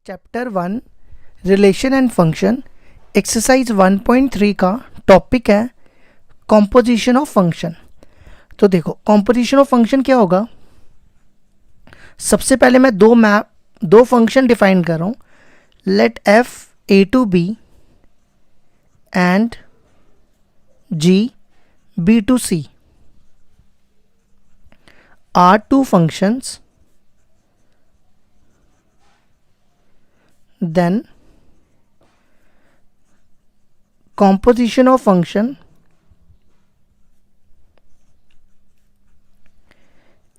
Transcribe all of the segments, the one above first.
Chapter 1 relation and function exercise 1.3 का topic है composition of function. तो देखो कॉम्पोजिशन ऑफ फंक्शन क्या होगा। सबसे पहले मैं दो फंक्शन डिफाइन कर रहा हूँ। Let f a to b and g b to c are two functions, then composition of function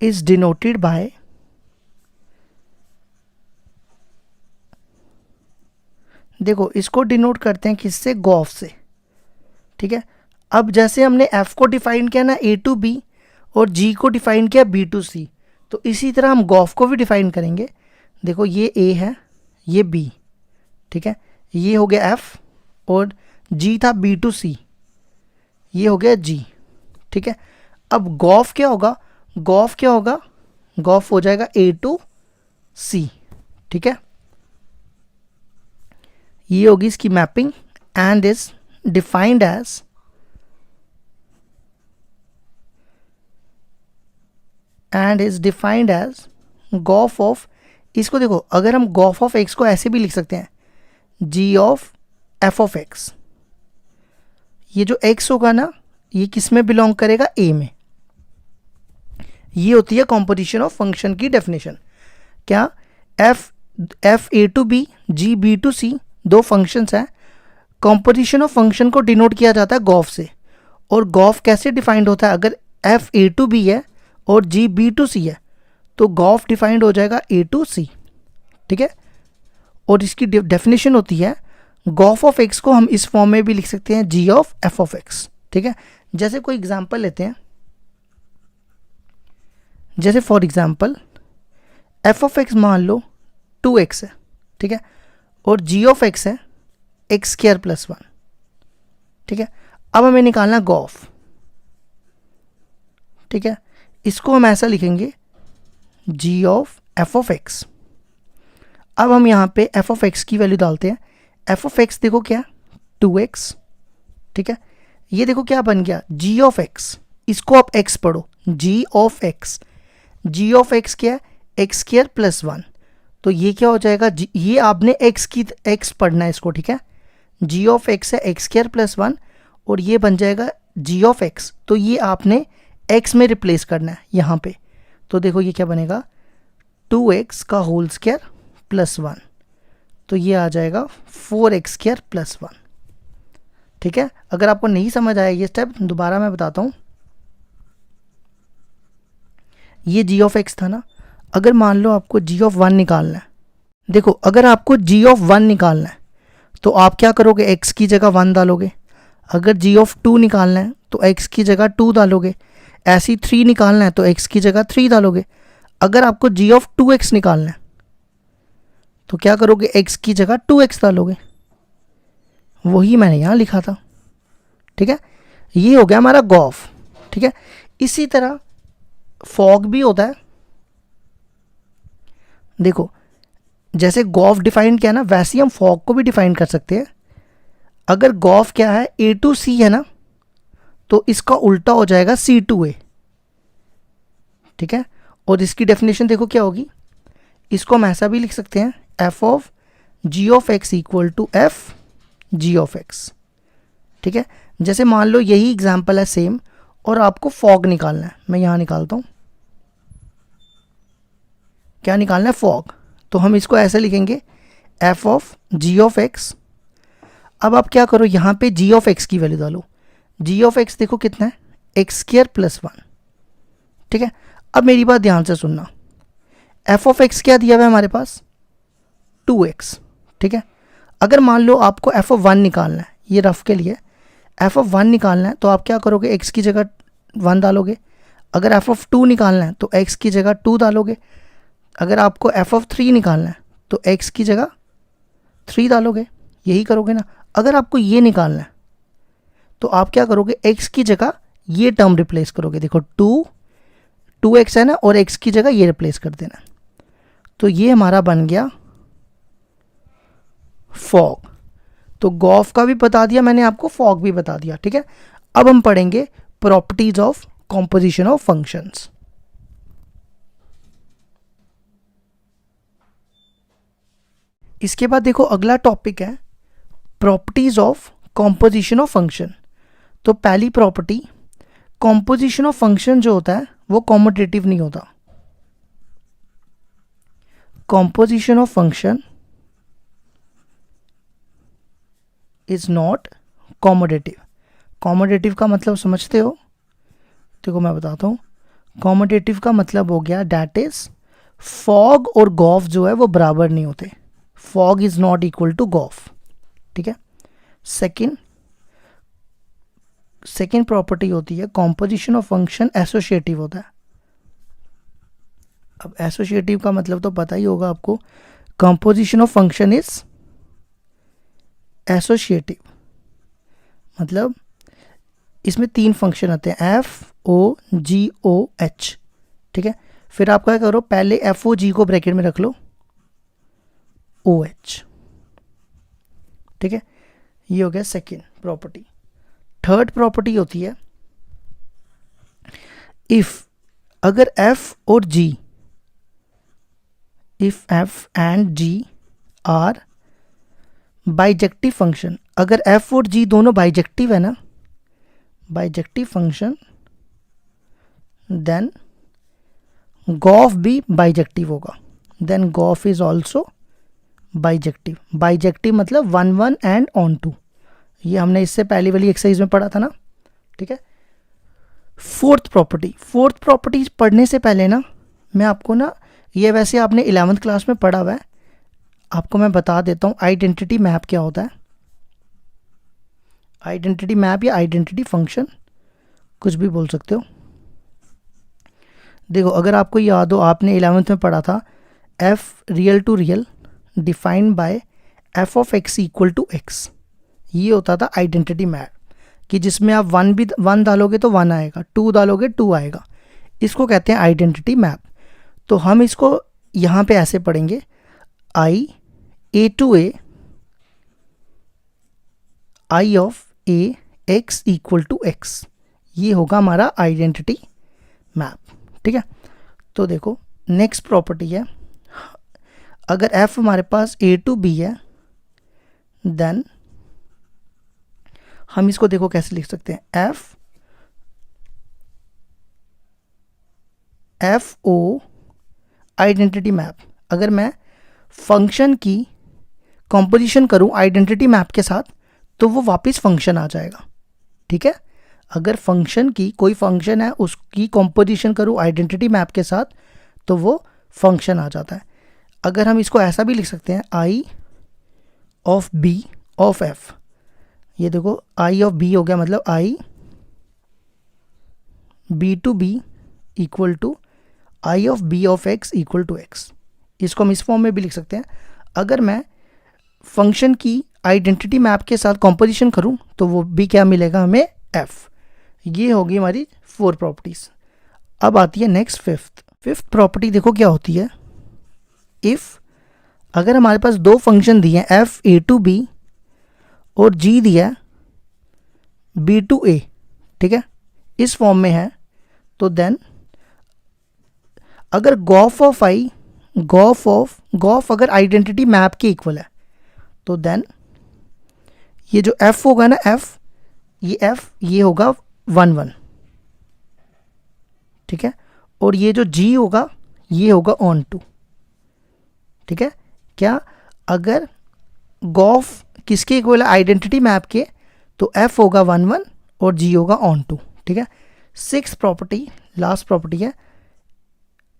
is denoted by देखो इसको डिनोट करते हैं किससे, गॉफ से। ठीक है, अब जैसे हमने f को डिफाइन किया ना a to b और g को डिफाइन किया b to c, तो इसी तरह हम गॉफ को भी डिफाइन करेंगे। देखो ये a है, ये b, ठीक है, ये हो गया f और g था b to c, ये हो गया g। ठीक है, अब गॉफ क्या होगा, गॉफ हो जाएगा a to c। ठीक है, ये होगी इसकी mapping and is defined as gof of, इसको देखो अगर हम गॉफ ऑफ x को ऐसे भी लिख सकते हैं g of f of x। ये जो x होगा ना ये किस में बिलोंग करेगा, a में। ये होती है कॉम्पोजिशन ऑफ फंक्शन की डेफिनेशन। क्या f a to b g b to c दो फंक्शंस हैं। कॉम्पोजिशन ऑफ फंक्शन को डिनोट किया जाता है गॉफ से। और गॉफ कैसे डिफाइंड होता है, अगर f a to b है और g b to c है तो गॉफ डिफाइंड हो जाएगा a to c। ठीक है, और इसकी डेफिनेशन होती है गॉफ ऑफ x को हम इस फॉर्म में भी लिख सकते हैं g of f of x। ठीक है, जैसे कोई एग्जांपल लेते हैं, जैसे for example f of x मान लो 2x है। ठीक है, और g ऑफ x है x स्क्वायर प्लस 1। ठीक है, अब हमें निकालना गॉफ। ठीक है, इसको हम ऐसा लिखेंगे g of f of x। अब हम यहाँ पे f ऑफ x की वैल्यू डालते हैं। f ऑफ x देखो क्या, 2x। ठीक है, ये देखो क्या बन गया, g ऑफ x। इसको आप x पढ़ो, g of x। g of x क्या है, x स्क्वायर प्लस 1। तो ये क्या हो जाएगा, ये आपने x पढ़ना है इसको। ठीक है, g ऑफ x है x स्क्वायर प्लस 1 और ये बन जाएगा g ऑफ x। तो ये आपने x में रिप्लेस करना है यहाँ पे। तो देखो ये क्या बनेगा, 2x का होल स्क्वायर प्लस 1। तो ये आ जाएगा 4x स्क्वायर प्लस 1। ठीक है, अगर आपको नहीं समझ आया ये स्टेप दोबारा मैं बताता हूँ। ये g ऑफ x था ना, अगर मान लो आपको g ऑफ 1 निकालना है। देखो अगर आपको g ऑफ 1 निकालना है तो आप क्या करोगे, x की जगह 1 डालोगे। अगर g ऑफ 2 निकालना है तो x की जगह 2 डालोगे। ऐसी 3 निकालना है तो x की जगह 3 डालोगे। अगर आपको g ऑफ 2x निकालना है तो क्या करोगे, x की जगह 2x डालोगे। वही मैंने यहाँ लिखा था। ठीक है, ये हो गया हमारा गॉफ। ठीक है, इसी तरह फॉग भी होता है। देखो जैसे गॉफ डिफाइन किया ना वैसे ही हम फॉग को भी डिफाइन कर सकते हैं। अगर गॉफ क्या है, a to c है ना, तो इसका उल्टा हो जाएगा c to a। ठीक है, और इसकी डेफिनेशन देखो क्या होगी, इसको हम ऐसा भी लिख सकते हैं f of g of x equal to f g of x। ठीक है, जैसे मान लो यही एग्जाम्पल है सेम और आपको फॉग निकालना है। मैं यहाँ निकालता हूँ, क्या निकालना है, फॉग। तो हम इसको ऐसे लिखेंगे f of g of x। अब आप क्या करो, यहाँ पे g ऑफ x की वैल्यू डालो। g ऑफ x देखो कितना है, x स्क्वायर प्लस 1। ठीक है, अब मेरी बात ध्यान से सुनना, f ऑफ x क्या दिया हुआ है हमारे पास, 2x। ठीक है, अगर मान लो आपको f ऑफ 1 निकालना है, ये रफ के लिए f ऑफ 1 निकालना है तो आप क्या करोगे, x की जगह 1 डालोगे। अगर f ऑफ 2 निकालना है तो x की जगह 2 डालोगे। अगर आपको f ऑफ 3 निकालना है तो x की जगह 3 डालोगे। यही करोगे ना। अगर आपको ये निकालना है तो आप क्या करोगे, x की जगह ये टर्म रिप्लेस करोगे। देखो 2x है ना, और x की जगह ये रिप्लेस कर देना। तो ये हमारा बन गया फॉग। तो गॉफ का भी बता दिया मैंने आपको, फॉग भी बता दिया, ठीक है। अब हम पढ़ेंगे properties of composition of functions. इसके बाद देखो अगला टॉपिक है properties of composition of function. तो पहली प्रॉपर्टी, कॉम्पोजिशन ऑफ फंक्शन जो होता है वो कॉमोटेटिव नहीं होता। Composition of function is not commutative. Commutative का मतलब समझते हो? देखो मैं बताता हूँ। कॉमोडेटिव का मतलब हो गया डैट इज फॉग और गॉफ जो है वो बराबर नहीं होते। Fog is not equal to gof, ठीक है। सेकेंड प्रॉपर्टी होती है कॉम्पोजिशन ऑफ फंक्शन एसोसिएटिव होता है। अब एसोसिएटिव का मतलब तो पता ही होगा आपको। Composition of function is associative, मतलब इसमें 3 फंक्शन आते हैं एफ ओ जी ओ एच, ठीक है। फिर आप क्या करो, पहले एफ ओ जी को ब्रैकेट में रख लो, ओ एच, ठीक है। ये हो गया सेकेंड प्रॉपर्टी। थर्ड प्रॉपर्टी होती है इफ, अगर एफ और G, if F and G are bijective function, अगर एफ और जी दोनों बाइजेक्टिव है ना, बाइजेक्टिव फंक्शन, देन गॉफ भी बाइजेक्टिव होगा। Then gof is also bijective. Bijective मतलब 1 1 एंड ऑन टू, ये हमने इससे पहले वाली एक्सरसाइज में पढ़ा था ना, ठीक है। फोर्थ प्रॉपर्टी पढ़ने से पहले ना मैं आपको ना, ये वैसे आपने 11th क्लास में पढ़ा हुआ है, आपको मैं बता देता हूँ आइडेंटिटी मैप क्या होता है। आइडेंटिटी मैप या आइडेंटिटी फंक्शन, कुछ भी बोल सकते हो। देखो अगर आपको याद हो, आपने 11th में पढ़ा था f real to real defined by F of x equal to x. ये होता था आइडेंटिटी मैप, कि जिसमें आप 1 डालोगे तो 1 आएगा, 2 डालोगे 2 आएगा। इसको कहते हैं आइडेंटिटी मैप। तो हम इसको यहाँ पे ऐसे पढ़ेंगे, I A to A, I of A X equal to x, ये होगा हमारा आइडेंटिटी मैप, ठीक है। तो देखो नेक्स्ट प्रॉपर्टी है, अगर एफ हमारे पास ए टू बी है, देन हम इसको देखो कैसे लिख सकते हैं, एफ ओ आइडेंटिटी मैप। अगर मैं फंक्शन की कॉम्पोजिशन करूं आइडेंटिटी मैप के साथ तो वो वापस फंक्शन आ जाएगा, ठीक है। अगर फंक्शन की, कोई फंक्शन है उसकी कॉम्पोजिशन करूं आइडेंटिटी मैप के साथ तो वो फंक्शन आ जाता है। अगर हम इसको ऐसा भी लिख सकते हैं, I of B of F, ये देखो आई ऑफ बी हो गया, मतलब I B to B equal to I of B of x equal to X. इसको हम इस फॉर्म में भी लिख सकते हैं। अगर मैं फंक्शन की आइडेंटिटी मैप के साथ कॉम्पोजिशन करूं तो वो भी क्या मिलेगा हमें, एफ। ये होगी हमारी 4 प्रॉपर्टीज। अब आती है नेक्स्ट फिफ्थ प्रॉपर्टी। देखो क्या होती है, इफ अगर हमारे पास 2 फंक्शन दिए हैं एफ ए टू बी और जी दिया बी टू ए, ठीक है, इस फॉर्म में है, तो देन अगर गॉफ अगर आइडेंटिटी मैप के इक्वल है तो देन ये जो एफ होगा ना, ये होगा 1 1, ठीक है। और ये जो जी होगा ये होगा ऑन टू, ठीक है। क्या, अगर गॉफ किसके इक्वल है, आइडेंटिटी मैप के, तो एफ होगा 1 1 और जी होगा ऑन टू, ठीक है। 6th प्रॉपर्टी, लास्ट प्रॉपर्टी है,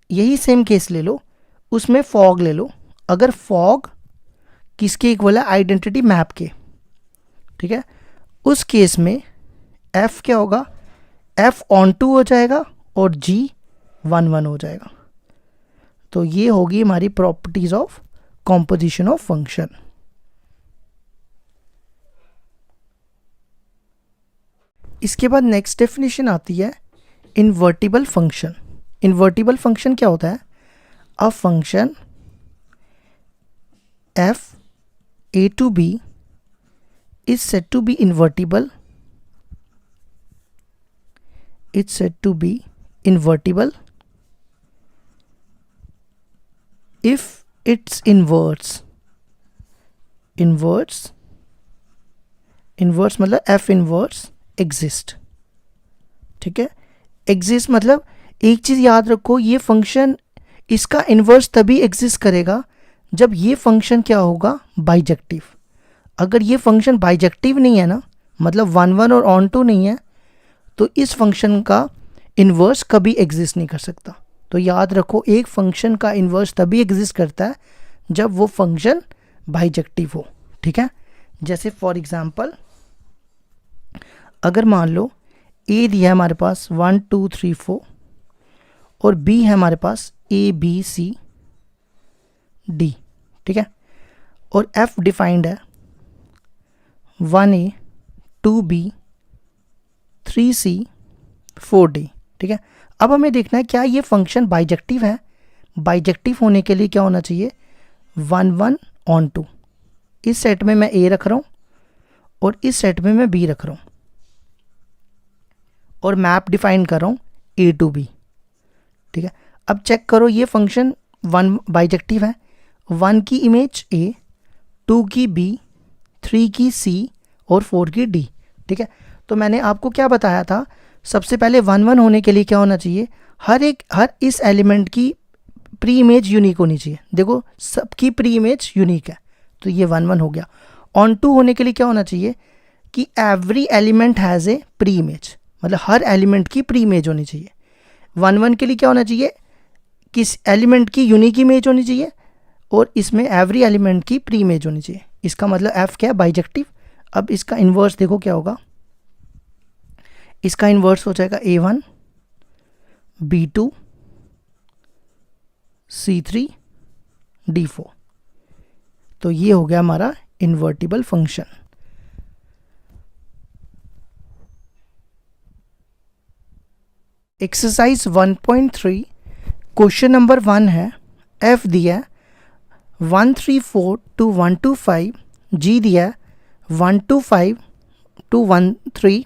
यही सेम केस ले लो, उसमें फॉग ले लो। अगर फॉग किसके इक्वल है, आइडेंटिटी मैप के, ठीक है, उस केस में एफ क्या होगा, एफ ऑन टू हो जाएगा और जी 1 1 हो जाएगा। तो ये होगी हमारी properties of composition of function. इसके बाद नेक्स्ट डेफिनेशन आती है इन्वर्टिबल फंक्शन। इन्वर्टिबल फंक्शन क्या होता है, a function F A to B is said to be invertible. It's said to be invertible if its inverse मतलब f इनवर्स एग्जिस्ट. ठीक है, एग्जिस्ट मतलब एक चीज़ याद रखो, ये फंक्शन इसका इन्वर्स तभी एग्जिस्ट करेगा जब ये फंक्शन क्या होगा, बाइजेक्टिव. अगर ये फंक्शन बाइजेक्टिव नहीं है ना, मतलब 1 1 और ऑन टू नहीं है, तो इस फंक्शन का इन्वर्स कभी एग्जिस्ट नहीं कर सकता. तो याद रखो, एक फंक्शन का इन्वर्स तभी एग्जिस्ट करता है जब वो फंक्शन बाइजेक्टिव हो. ठीक है, जैसे फॉर एग्जांपल अगर मान लो ए दिया है हमारे पास 1 2 3 4 और बी है हमारे पास ए बी सी डी. ठीक है, और एफ डिफाइंड है 1A 2B 3C 4D. ठीक है, अब हमें देखना है क्या ये फंक्शन बाइजेक्टिव है. बाइजेक्टिव होने के लिए क्या होना चाहिए, 1 1 ऑन टू. इस सेट में मैं A रख रहा हूँ और इस सेट में मैं B रख रहा हूँ और मैप डिफाइन कर रहा हूँ A to B. ठीक है, अब चेक करो ये फंक्शन 1 बाइजेक्टिव है. 1 की इमेज A, 2 की B, 3 की C और 4 की D. ठीक है, तो मैंने आपको क्या बताया था, सबसे पहले 1 1 होने के लिए क्या होना चाहिए, हर इस एलिमेंट की प्री इमेज यूनिक होनी चाहिए. देखो सबकी प्री इमेज यूनिक है, तो ये 1 1 हो गया. ऑन टू होने के लिए क्या होना चाहिए कि every element has a pre image, मतलब हर एलिमेंट की प्री इमेज होनी चाहिए. 1 1 के लिए क्या होना चाहिए, किस एलिमेंट की यूनिक इमेज होनी चाहिए और इसमें एवरी एलिमेंट की प्री इमेज होनी चाहिए. इसका मतलब एफ क्या है, बाइजेक्टिव. अब इसका इन्वर्स देखो क्या होगा, इसका इन्वर्स हो जाएगा A1 B2 C3 D4. तो ये हो गया हमारा invertible function. Exercise 1.3 question number 1 है, एफ दिया है 134 to 125, जी दिया है 125 to 13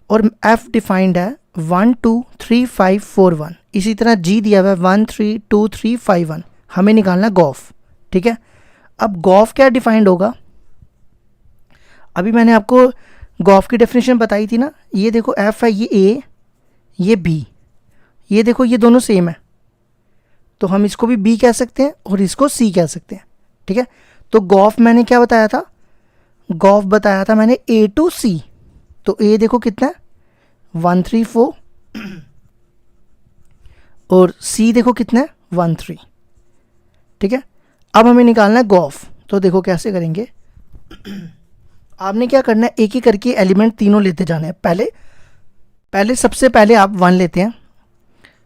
और एफ डिफाइंड है 1 2 3 5 4 1. इसी तरह जी दिया हुआ है 1 3 2 3 5 1. हमें निकालना गॉफ. ठीक है, अब गॉफ क्या डिफाइंड होगा, अभी मैंने आपको गॉफ की डेफिनेशन बताई थी ना. ये देखो एफ है, ये ए, ये बी, ये देखो ये दोनों सेम है, तो हम इसको भी बी कह सकते हैं और इसको सी कह सकते हैं. ठीक है, तो गॉफ मैंने क्या बताया था, गॉफ बताया था मैंने ए टू सी. तो ए देखो कितना है 1 3 4 और सी देखो कितना है 1 3. ठीक है, अब हमें निकालना है गॉफ. तो देखो कैसे करेंगे, आपने क्या करना है, एक ही करके एलिमेंट तीनों लेते जाना है. पहले सबसे पहले आप 1 लेते हैं,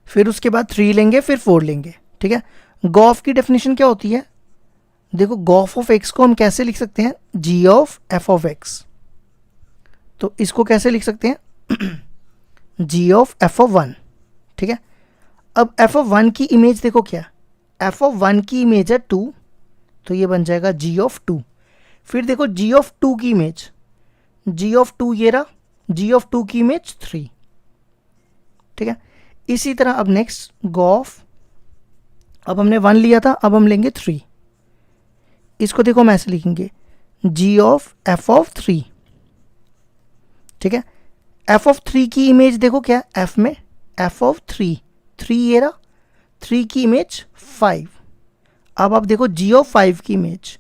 फिर उसके बाद 3 लेंगे, फिर 4 लेंगे. ठीक है, गॉफ की डेफिनेशन क्या होती है, देखो गॉफ ऑफ एक्स को हम कैसे लिख सकते हैं, जी ऑफ एफ ऑफ एक्स. तो इसको कैसे लिख सकते हैं, जी ऑफ एफ ऑफ 1. ठीक है, अब एफ ऑफ 1 की इमेज देखो क्या, एफ ऑफ 1 की इमेज है 2, तो ये बन जाएगा जी ऑफ 2. फिर देखो जी ऑफ 2 की इमेज, जी ऑफ 2 ये रहा, जी ऑफ 2 की इमेज 3. ठीक है, इसी तरह अब नेक्स्ट गॉफ, अब हमने 1 लिया था, अब हम लेंगे 3. इसको देखो हम ऐसे लिखेंगे, जी ऑफ एफ ऑफ 3. ठीक है, एफ ऑफ 3 की इमेज देखो क्या, एफ में एफ ऑफ 3 ये रहा, 3 की इमेज 5. अब आप देखो जी ऑफ 5 की इमेज,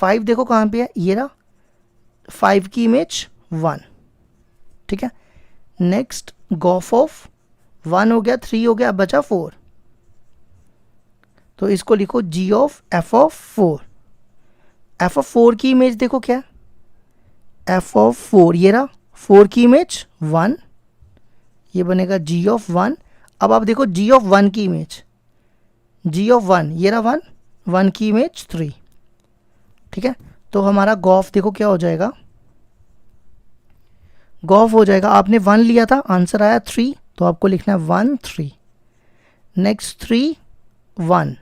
5 देखो कहाँ पे है, ये रहा, 5 की इमेज 1. ठीक है, नेक्स्ट गॉफ ऑफ 1 हो गया, 3 हो गया, बचा 4. तो इसको लिखो G of F of 4. F of 4 की इमेज देखो क्या, एफ ऑफ 4 ये रहा, 4 की इमेज 1, ये बनेगा जी ऑफ 1. अब आप देखो जी ऑफ 1 की इमेज, जी ऑफ 1 ये रहा 1, 1 की इमेज 3. ठीक है, तो हमारा गॉफ देखो क्या हो जाएगा, गॉफ हो जाएगा, आपने 1 लिया था, आंसर आया 3, तो आपको लिखना है 1 3, नेक्स्ट 3 1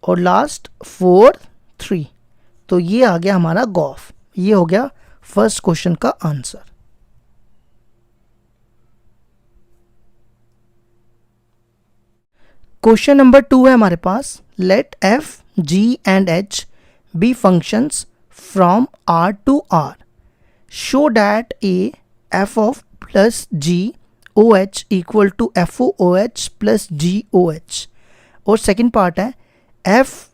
और लास्ट 4 3। तो ये आ गया हमारा गॉफ। ये हो गया फर्स्ट क्वेश्चन का आंसर। क्वेश्चन नंबर 2 है हमारे पास, let F G and H be functions from R to R, show that a F of plus ji O H equal to F O H plus ji O H. और second part है F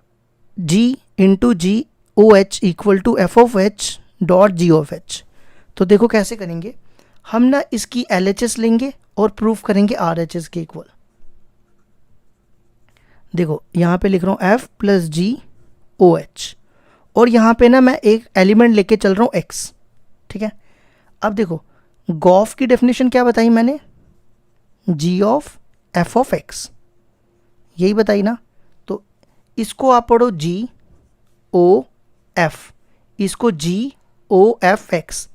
G into G O H equal to F of H dot G of H. तो देखो कैसे करेंगे हम ना, इसकी L H S लेंगे और प्रूफ करेंगे आर एच एस के इक्वल। देखो यहाँ पे लिख रहा हूँ एफ प्लस जी ओ एच, और यहाँ पे ना मैं एक एलिमेंट लेके चल रहा हूँ एक्स। ठीक है, अब देखो गॉफ की डेफिनेशन क्या बताई मैंने, जी ऑफ एफ ऑफ एक्स, यही बताई ना। तो इसको आप पढ़ो जी ओ एफ, इसको जी ओ एफ एक्स।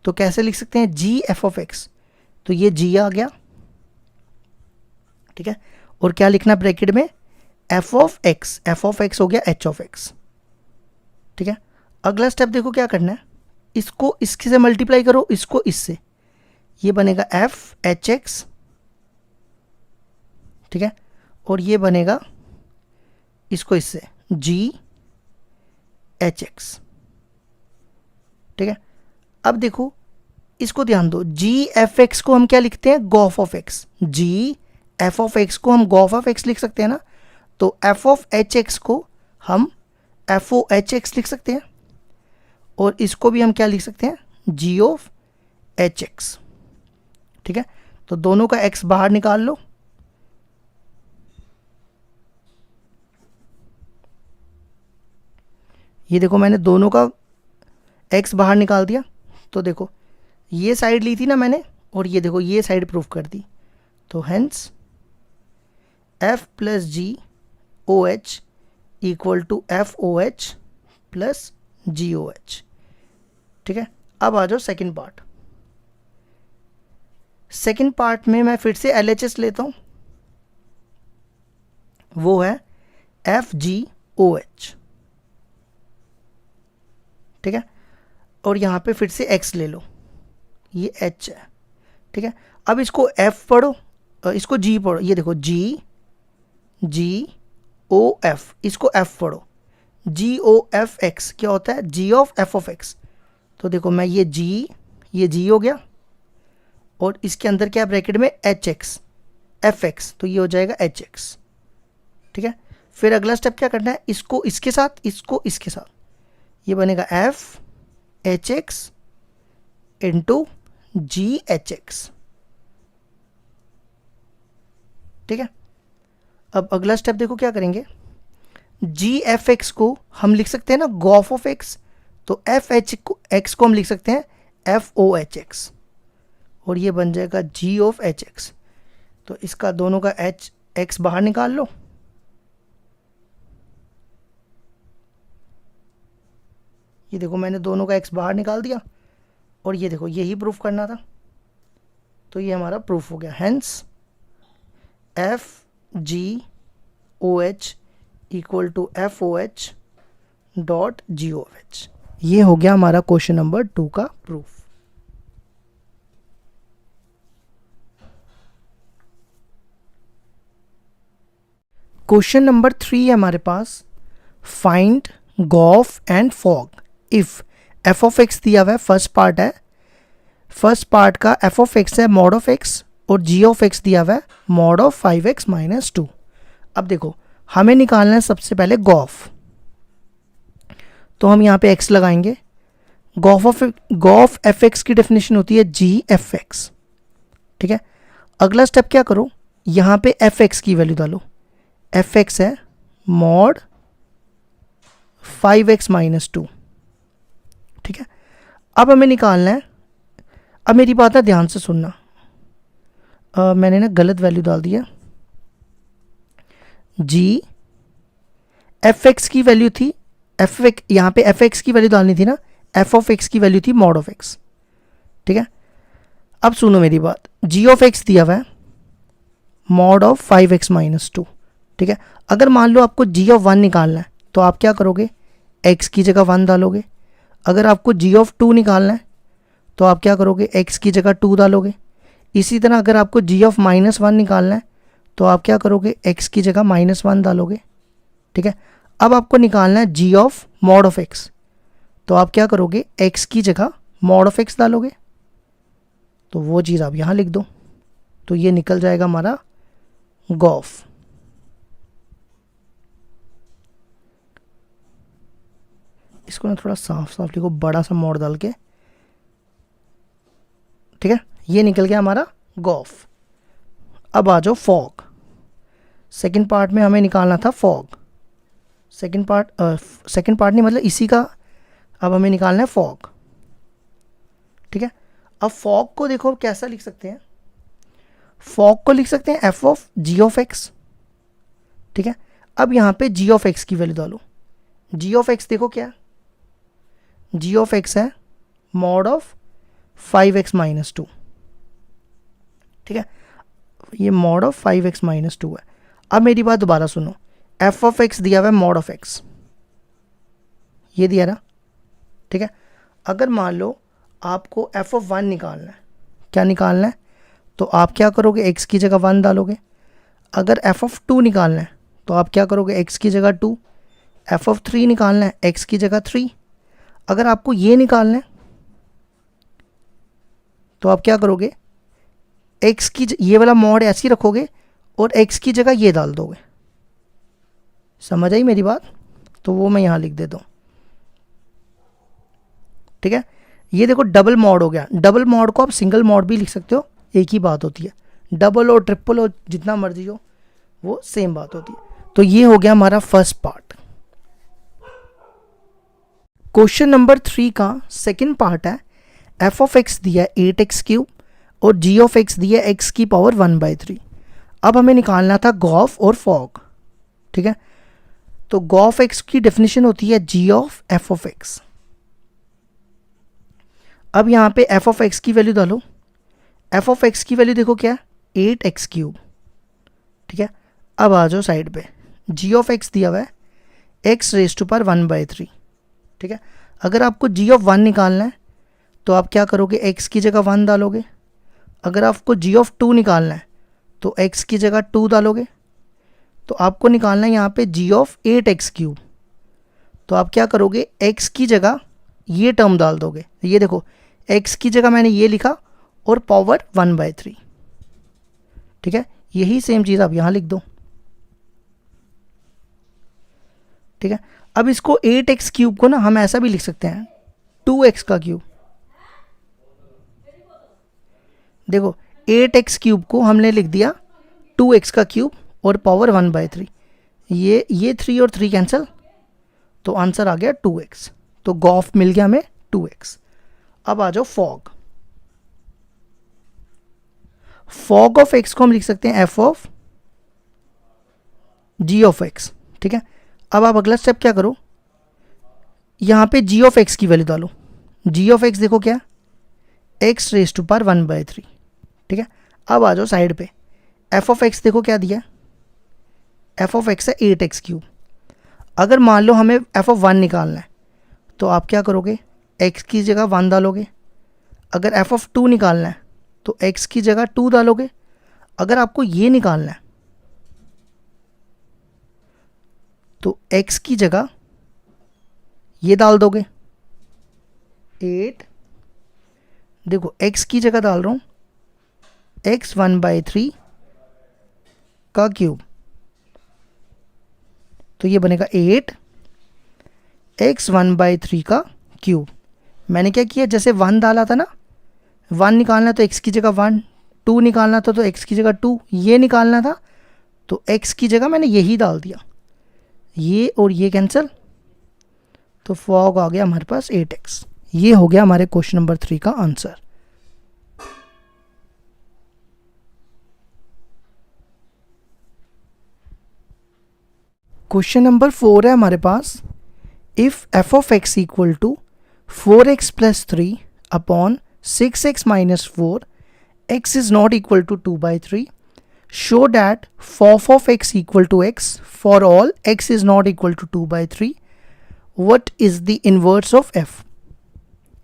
तो कैसे लिख सकते हैं, जी एफ ऑफ एक्स, तो ये जी आ गया। ठीक है, और क्या लिखना ब्रैकेट में, एफ ऑफ एक्स हो गया एच ऑफ एक्स। ठीक है, अगला स्टेप देखो क्या करना है, इसको इसके से मल्टीप्लाई करो, इसको इससे, ये बनेगा एफ एच एक्स। ठीक है, और ये बनेगा इसको इससे जी एच एक्स। ठीक है, अब देखो इसको ध्यान दो, जी एफ एक्स को हम क्या लिखते हैं, gof of x. G f of x को हम गॉफ ऑफ एक्स लिख सकते हैं ना, तो एफ ऑफ एच एक्स को हम एफ ओ एच एक्स लिख सकते हैं, और इसको भी हम क्या लिख सकते हैं, जी ऑफ एच एक्स। ठीक है, तो दोनों का एक्स बाहर निकाल लो, ये देखो मैंने दोनों का एक्स बाहर निकाल दिया। तो देखो ये साइड ली थी ना मैंने, और ये देखो ये साइड प्रूफ कर दी। तो hence f plus ji O H equal to F O H plus ji O h. ठीक है, अब आ जाओ सेकेंड पार्ट। सेकेंड पार्ट में मैं फिर से एल एच एस लेता हूं, वो है एफ जी ओ एच। ठीक है, और यहाँ पे फिर से x ले लो, ये h है। ठीक है, अब इसको f पढ़ो, इसको g पढ़ो, ये देखो g o f, इसको f पढ़ो, g o f x क्या होता है, g of f of x। तो देखो मैं ये g हो गया, और इसके अंदर क्या ब्रैकेट में h x f x, तो ये हो जाएगा h x। ठीक है, फिर अगला स्टेप क्या करना है, इसको इसके साथ, इसको इसके साथ, ये बनेगा एफ एच एक्स इंटू जी एच एक्स। ठीक है, अब अगला स्टेप देखो क्या करेंगे, जी एफ एक्स को हम लिख सकते हैं ना गॉफ ऑफ एक्स, तो एफ एच एक्स को हम लिख सकते हैं एफ ओ एच एक्स, और ये बन जाएगा जी ऑफ एच एक्स। तो इसका दोनों का एच एक्स बाहर निकाल लो, ये देखो मैंने दोनों का x बाहर निकाल दिया, और ये देखो यही प्रूफ करना था, तो ये हमारा प्रूफ हो गया। Hence f g O H equal to F O h dot g O h. ये हो गया हमारा क्वेश्चन नंबर 2 का प्रूफ। क्वेश्चन नंबर 3 है हमारे पास, find gof and fog if F of X दिया हुआ है, फर्स्ट पार्ट है, फर्स्ट पार्ट का एफ ऑफ एक्स है मॉड ऑफ एक्स, और जी ऑफ एक्स दिया हुआ है मॉड ऑफ 5x माइनस 2। अब देखो हमें निकालना है सबसे पहले गॉफ, तो हम यहाँ पे x लगाएंगे। गॉफ एफ एक्स की डेफिनेशन होती है जी एफ एक्स। ठीक है, अगला स्टेप क्या करो, यहाँ पे एफ एक्स की वैल्यू डालो, एफ एक्स है मॉड 5x माइनस 2। ठीक है, अब हमें निकालना है, अब मेरी बात है ध्यान से सुनना, मैंने ना गलत वैल्यू डाल दिया, जी एफ एक्स की वैल्यू थी एफ एक्स, यहाँ पे एफ एक्स की वैल्यू डालनी थी ना, एफ ऑफ एक्स की वैल्यू थी मॉड ऑफ एक्स। ठीक है, अब सुनो मेरी बात, जी ऑफ एक्स दिया हुआ है मॉड ऑफ 5x माइनस 2। ठीक है, अगर मान लो आपको जी ऑफ 1 निकालना है, तो आप क्या करोगे, x की जगह 1 डालोगे। अगर आपको g ऑफ 2 निकालना है तो आप क्या करोगे, x की जगह 2 डालोगे। इसी तरह अगर आपको g ऑफ -1 निकालना है तो आप क्या करोगे, x की जगह -1 डालोगे। ठीक है, अब आपको निकालना है g of mod of x, तो आप क्या करोगे, x की जगह मॉड ऑफ x डालोगे। तो वो चीज़ आप यहाँ लिख दो, तो ये निकल जाएगा हमारा गॉफ। इसको ना थोड़ा साफ साफ लिखो, बड़ा सा मॉड डाल के। ठीक है, ये निकल गया हमारा गॉफ। अब आ जाओ फॉग। सेकंड पार्ट में हमें निकालना था फॉग। सेकंड पार्ट नहीं, मतलब इसी का अब हमें निकालना है फॉग। ठीक है, अब फॉग को देखो कैसा लिख सकते हैं, फॉग को लिख सकते हैं F of g of x. ठीक है, अब यहाँ पे जी ऑफ एक्स की वैल्यू डालो। जी ऑफ एक्स देखो क्या, जी ऑफ एक्स है मॉड ऑफ 5x माइनस 2। ठीक है, ये मॉड ऑफ 5x माइनस 2 है। अब मेरी बात दोबारा सुनो, एफ ऑफ एक्स दिया हुआ है मॉड ऑफ एक्स, ये दिया ना। ठीक है, अगर मान लो आपको एफ ऑफ 1 निकालना है, क्या निकालना है, तो आप क्या करोगे, x की जगह 1 डालोगे। अगर एफ ऑफ 2 निकालना है तो आप क्या करोगे, x की जगह 2। एफ ऑफ 3 निकालना है, x की जगह 3। अगर आपको ये निकालना है तो आप क्या करोगे, x की ये वाला मॉड ऐसे ही रखोगे और x की जगह ये डाल दोगे। समझ आई मेरी बात, तो वो मैं यहाँ लिख देता हूँ। ठीक है, ये देखो डबल मॉड हो गया। डबल मॉड को आप सिंगल मॉड भी लिख सकते हो, एक ही बात होती है। डबल और ट्रिपल और जितना मर्जी हो वो सेम बात होती है। तो ये हो गया हमारा फर्स्ट पार्ट। क्वेश्चन नंबर 3 का सेकंड पार्ट है, एफ ऑफ एक्स दिया 8x³ और जी ऑफ एक्स दिया x की पावर 1/3। अब हमें निकालना था गॉफ और फॉग। ठीक है, तो गॉफ एक्स की डेफिनेशन होती है जी ऑफ एफ ऑफ एक्स। अब यहाँ पे एफ ऑफ एक्स की वैल्यू डालो। एफ ऑफ एक्स की वैल्यू देखो क्या, 8x³। ठीक है, अब आ जाओ साइड पे, जी ऑफ एक्स दिया हुआ है x⁻1/3। ठीक है, अगर आपको जी ऑफ 1 निकालना है तो आप क्या करोगे, x की जगह 1 डालोगे। अगर आपको जी ऑफ 2 निकालना है तो x की जगह 2 डालोगे। तो आपको निकालना है यहाँ पे जी ऑफ 8x³। तो आप क्या करोगे, x की जगह ये टर्म डाल दोगे। ये देखो x की जगह मैंने ये लिखा और पावर 1/3। ठीक है, यही सेम चीज़ आप यहाँ लिख दो। ठीक है, अब इसको 8x³ को ना हम ऐसा भी लिख सकते हैं 2x का क्यूब। देखो 8x³ को हमने लिख दिया 2x का क्यूब और पावर 1/3। ये 3 और 3 कैंसिल, तो आंसर आ गया 2x। तो गॉफ मिल गया हमें 2x। अब आ जाओ फॉग। फॉग ऑफ एक्स को हम लिख सकते हैं F of g of x. ठीक है, अब आप अगला स्टेप क्या करो, यहाँ पे जी ऑफ एक्स की वैल्यू डालो। जी ऑफ एक्स देखो क्या, x⁻1/3। ठीक है, अब आ जाओ साइड पे, एफ ऑफ एक्स देखो क्या दिया, एफ ऑफ एक्स है 8x³। अगर मान लो हमें एफ ऑफ 1 निकालना है तो आप क्या करोगे, x की जगह 1 डालोगे। अगर एफ ऑफ 2 निकालना है तो x की जगह 2 डालोगे। अगर आपको ये निकालना है तो x की जगह ये डाल दोगे 8। देखो x की जगह डाल रहा हूँ x1/3 का क्यूब, तो ये बनेगा 8 x1/3 का क्यूब। मैंने क्या किया, जैसे 1 डाला था ना, 1 निकालना तो x की जगह 1, 2 निकालना था तो x की जगह 2, ये निकालना था तो x की जगह मैंने यही डाल दिया, ये और ये कैंसिल, तो फॉग आ गया हमारे पास 8x। ये हो गया हमारे क्वेश्चन नंबर 3 का आंसर। क्वेश्चन नंबर 4 है हमारे पास, if F of x equal to 4x + 3 upon 6x - 4, x is not equal to 2/3, show that f of x equal to x for all x is not equal to 2/3, what is the inverse of F.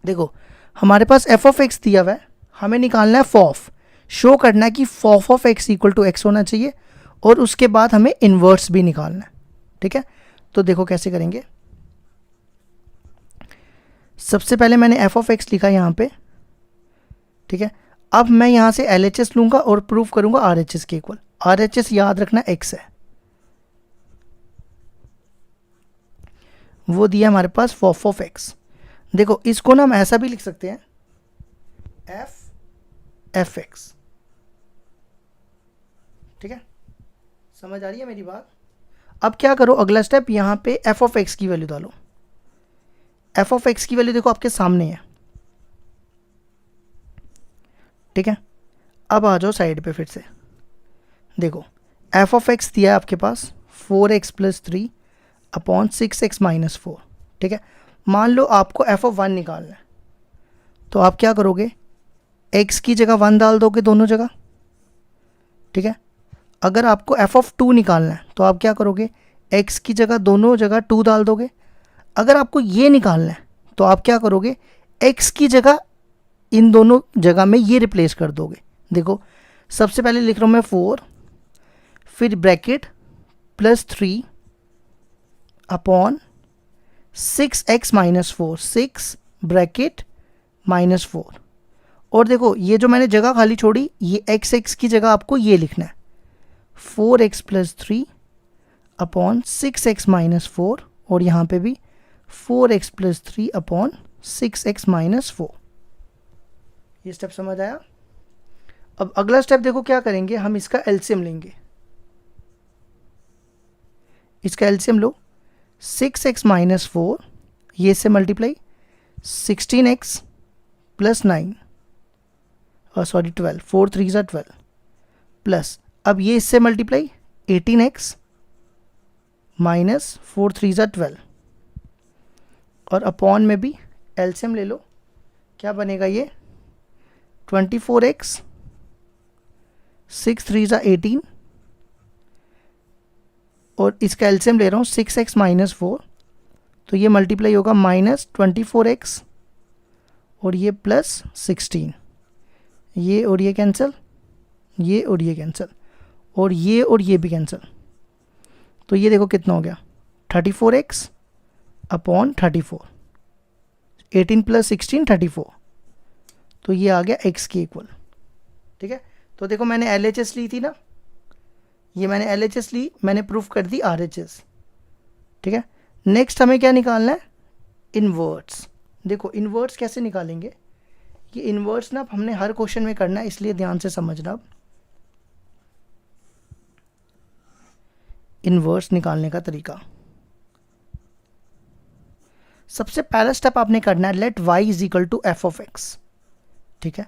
देखो हमारे पास F of X दिया हुआ है, हमें निकालना है फॉफ, show करना है कि fof of x equal to X होना चाहिए, और उसके बाद हमें इनवर्स भी निकालना है। ठीक है, तो देखो कैसे करेंगे। सबसे पहले मैंने एफ ऑफ एक्स लिखा यहाँ पे। ठीक है, अब मैं यहाँ से एल एच एस लूँगा और प्रूव करूँगा आर एच एस के इक्वल। आर एच एस याद रखना एक्स है, वो दिया हमारे पास फॉफ ऑफ एक्स। देखो इसको ना हम ऐसा भी लिख सकते हैं, एफ एक्स। ठीक है, समझ आ रही है मेरी बात। अब क्या करो, अगला स्टेप, यहाँ पे एफ ऑफ एक्स की वैल्यू डालो। एफ ऑफ एक्स की वैल्यू देखो आपके सामने है। ठीक है, अब आ जाओ साइड पे फिर से। देखो एफ ऑफ एक्स दिया है आपके पास 4x plus 3 upon 6x minus 4। ठीक है, मान लो आपको एफ ऑफ 1 निकालना है, तो आप क्या करोगे, x की जगह 1 डाल दोगे दोनों जगह। ठीक है, अगर आपको एफ ऑफ 2 निकालना है तो आप क्या करोगे, x की जगह दोनों जगह 2 डाल दोगे। अगर आपको ये निकालना है तो आप क्या करोगे, x की जगह इन दोनों जगह में ये रिप्लेस कर दोगे। देखो सबसे पहले लिख रहा हूँ मैं 4, फिर bracket plus 3 upon 6x minus 4, 6 bracket minus 4। और देखो ये जो मैंने जगह खाली छोड़ी, ये x की जगह आपको ये लिखना है 4x plus 3 upon 6x minus 4, और यहाँ पे भी 4x plus 3 upon 6x minus 4। ये स्टेप समझ आया। अब अगला स्टेप देखो क्या करेंगे, हम इसका एलसीएम लेंगे। इसका एलसीएम लो, 6x माइनस 4, ये से मल्टीप्लाई 16x प्लस 9, और सॉरी 12, 4 3 12, प्लस अब ये इससे मल्टीप्लाई 18x माइनस 4 3 12, और अपॉन में भी एलसीएम ले लो, क्या बनेगा ये 24x 6 3 18, और इसका एलसीएम ले रहा हूँ 6x माइनस 4, तो ये मल्टीप्लाई होगा माइनस 24x और ये प्लस 16, ये और ये कैंसिल, ये और ये कैंसिल, और ये भी कैंसिल। तो ये देखो कितना हो गया 34x अपॉन 34, 18 प्लस 16 34, तो ये आ गया x के इक्वल। ठीक है, तो देखो मैंने LHS ली थी ना, ये मैंने LHS ली, मैंने प्रूफ कर दी RHS। ठीक है, नेक्स्ट हमें क्या निकालना है, इनवर्ट्स। देखो इनवर्ट्स कैसे निकालेंगे, ये इनवर्ट्स ना हमने हर क्वेश्चन में करना है, इसलिए ध्यान से समझना। इनवर्स निकालने का तरीका, सबसे पहला स्टेप आपने करना है let y is equal to F of x. ठीक है,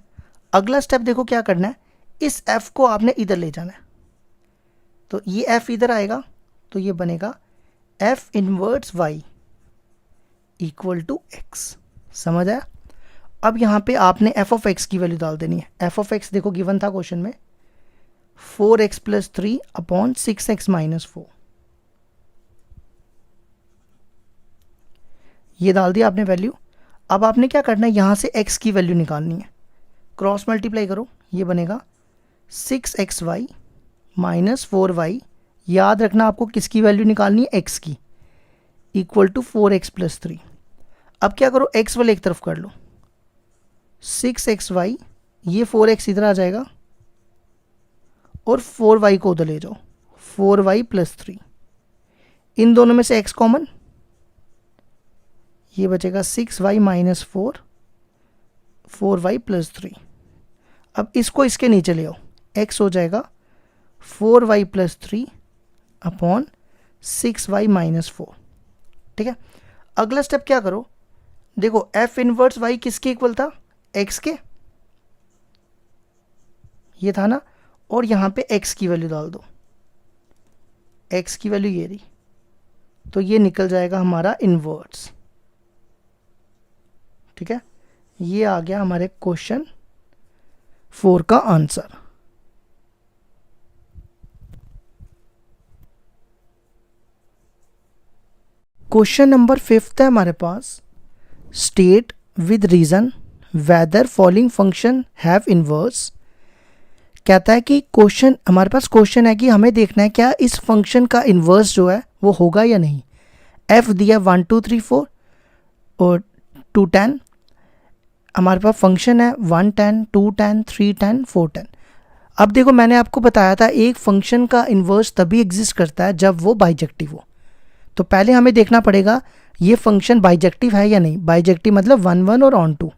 अगला स्टेप देखो क्या करना है, इस f को आपने इधर ले जाना है, तो ये f इधर आएगा, तो ये बनेगा f inverse y equal to x। समझ आया। अब यहाँ पे आपने f ऑफ x की वैल्यू डाल देनी है। f ऑफ x देखो गिवन था क्वेश्चन में 4x plus 3 upon 6x minus 4, ये डाल दिया आपने वैल्यू। अब आपने क्या करना है, यहाँ से x की वैल्यू निकालनी है, क्रॉस मल्टीप्लाई करो, ये बनेगा 6xy माइनस 4y, याद रखना आपको किसकी वैल्यू निकालनी है, x की, इक्वल टू 4x प्लस 3। अब क्या करो, x वाले एक तरफ कर लो, 6xy, ये 4x इधर आ जाएगा, और 4y को उधर ले जाओ, 4y प्लस 3, इन दोनों में से x कॉमन, ये बचेगा 6y माइनस 4, 4y प्लस 3। अब इसको इसके नीचे ले आओ, x हो जाएगा 4y plus 3 upon 6y minus 4। ठीक है, अगला स्टेप क्या करो, देखो f इनवर्स y किसके इक्वल था, x के, ये था ना, और यहाँ पे x की वैल्यू डाल दो, x की वैल्यू ये रही, तो ये निकल जाएगा हमारा इनवर्स। ठीक है, ये आ गया हमारे क्वेश्चन 4 का आंसर। क्वेश्चन नंबर 5 है हमारे पास, state with reason whether following function have inverse. कहता है कि क्वेश्चन, हमारे पास क्वेश्चन है कि हमें देखना है क्या इस फंक्शन का इन्वर्स जो है वो होगा या नहीं। एफ दिया 1 2 3 4 और 2 10, हमारे पास फंक्शन है 1 10 2 10 3 10 4 10। अब देखो मैंने आपको बताया था एक फंक्शन का इन्वर्स तभी एग्जिस्ट करता है जब वो बाइजेक्टिव हो। तो पहले हमें देखना पड़ेगा ये फंक्शन बाइजेक्टिव है या नहीं। बाइजेक्टिव मतलब 1 1 और ऑन 2।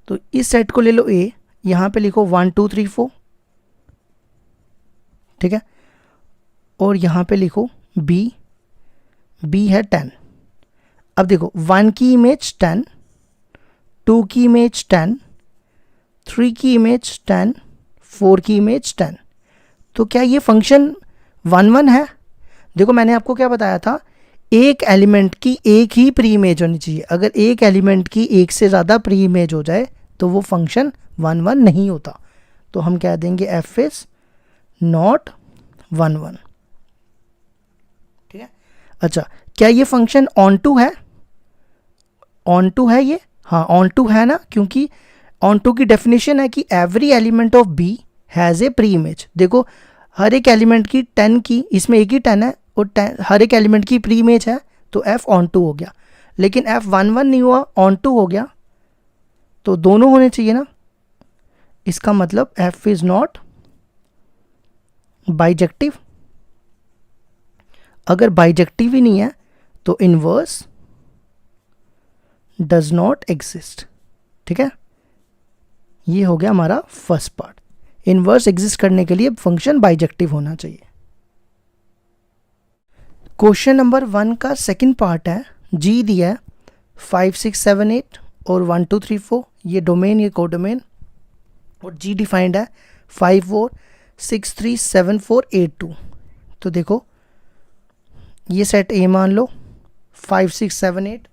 तो इस सेट को ले लो ए, यहाँ पे लिखो 1 2 3 4, ठीक है, और यहाँ पे लिखो बी, बी है 10। अब देखो 1 की इमेज 10, 2 की इमेज 10, 3 की इमेज 10, 4 की इमेज 10। तो क्या ये फंक्शन 1 1 है? देखो मैंने आपको क्या बताया था, एक एलिमेंट की एक ही प्री इमेज होनी चाहिए। अगर एक एलिमेंट की एक से ज़्यादा प्री इमेज हो जाए तो वो फंक्शन 1 1 नहीं होता। तो हम कह देंगे एफ इज नॉट 1 1, ठीक है। अच्छा, क्या ये फंक्शन ऑन टू है? ऑन टू है ये, हाँ ऑन टू है ना, क्योंकि ऑन टू की डेफिनेशन है कि every element of B has a preimage. देखो हर एक एलिमेंट की 10 की, इसमें एक ही 10 है और 10 हर एक एलिमेंट की प्री इमेज है, तो एफ ऑन टू हो गया। लेकिन एफ 1 1 नहीं हुआ, ऑन टू हो गया, तो दोनों होने चाहिए ना। इसका मतलब एफ इज नॉट बाइजेक्टिव। अगर बाइजेक्टिव ही नहीं है तो इनवर्स डज नॉट एग्जिस्ट, ठीक है। ये हो गया हमारा फर्स्ट पार्ट। इनवर्स एग्जिस्ट करने के लिए फंक्शन बाइजेक्टिव होना चाहिए। क्वेश्चन नंबर 1 का सेकंड पार्ट है, जी दिया है 5 6 7 8 और 1 2 3 4, ये डोमेन ये कोडोमेन, और जी डिफाइंड है 5 4 6 3 7 4 8 2। तो देखो ये सेट ए मान लो 5 6 7 8,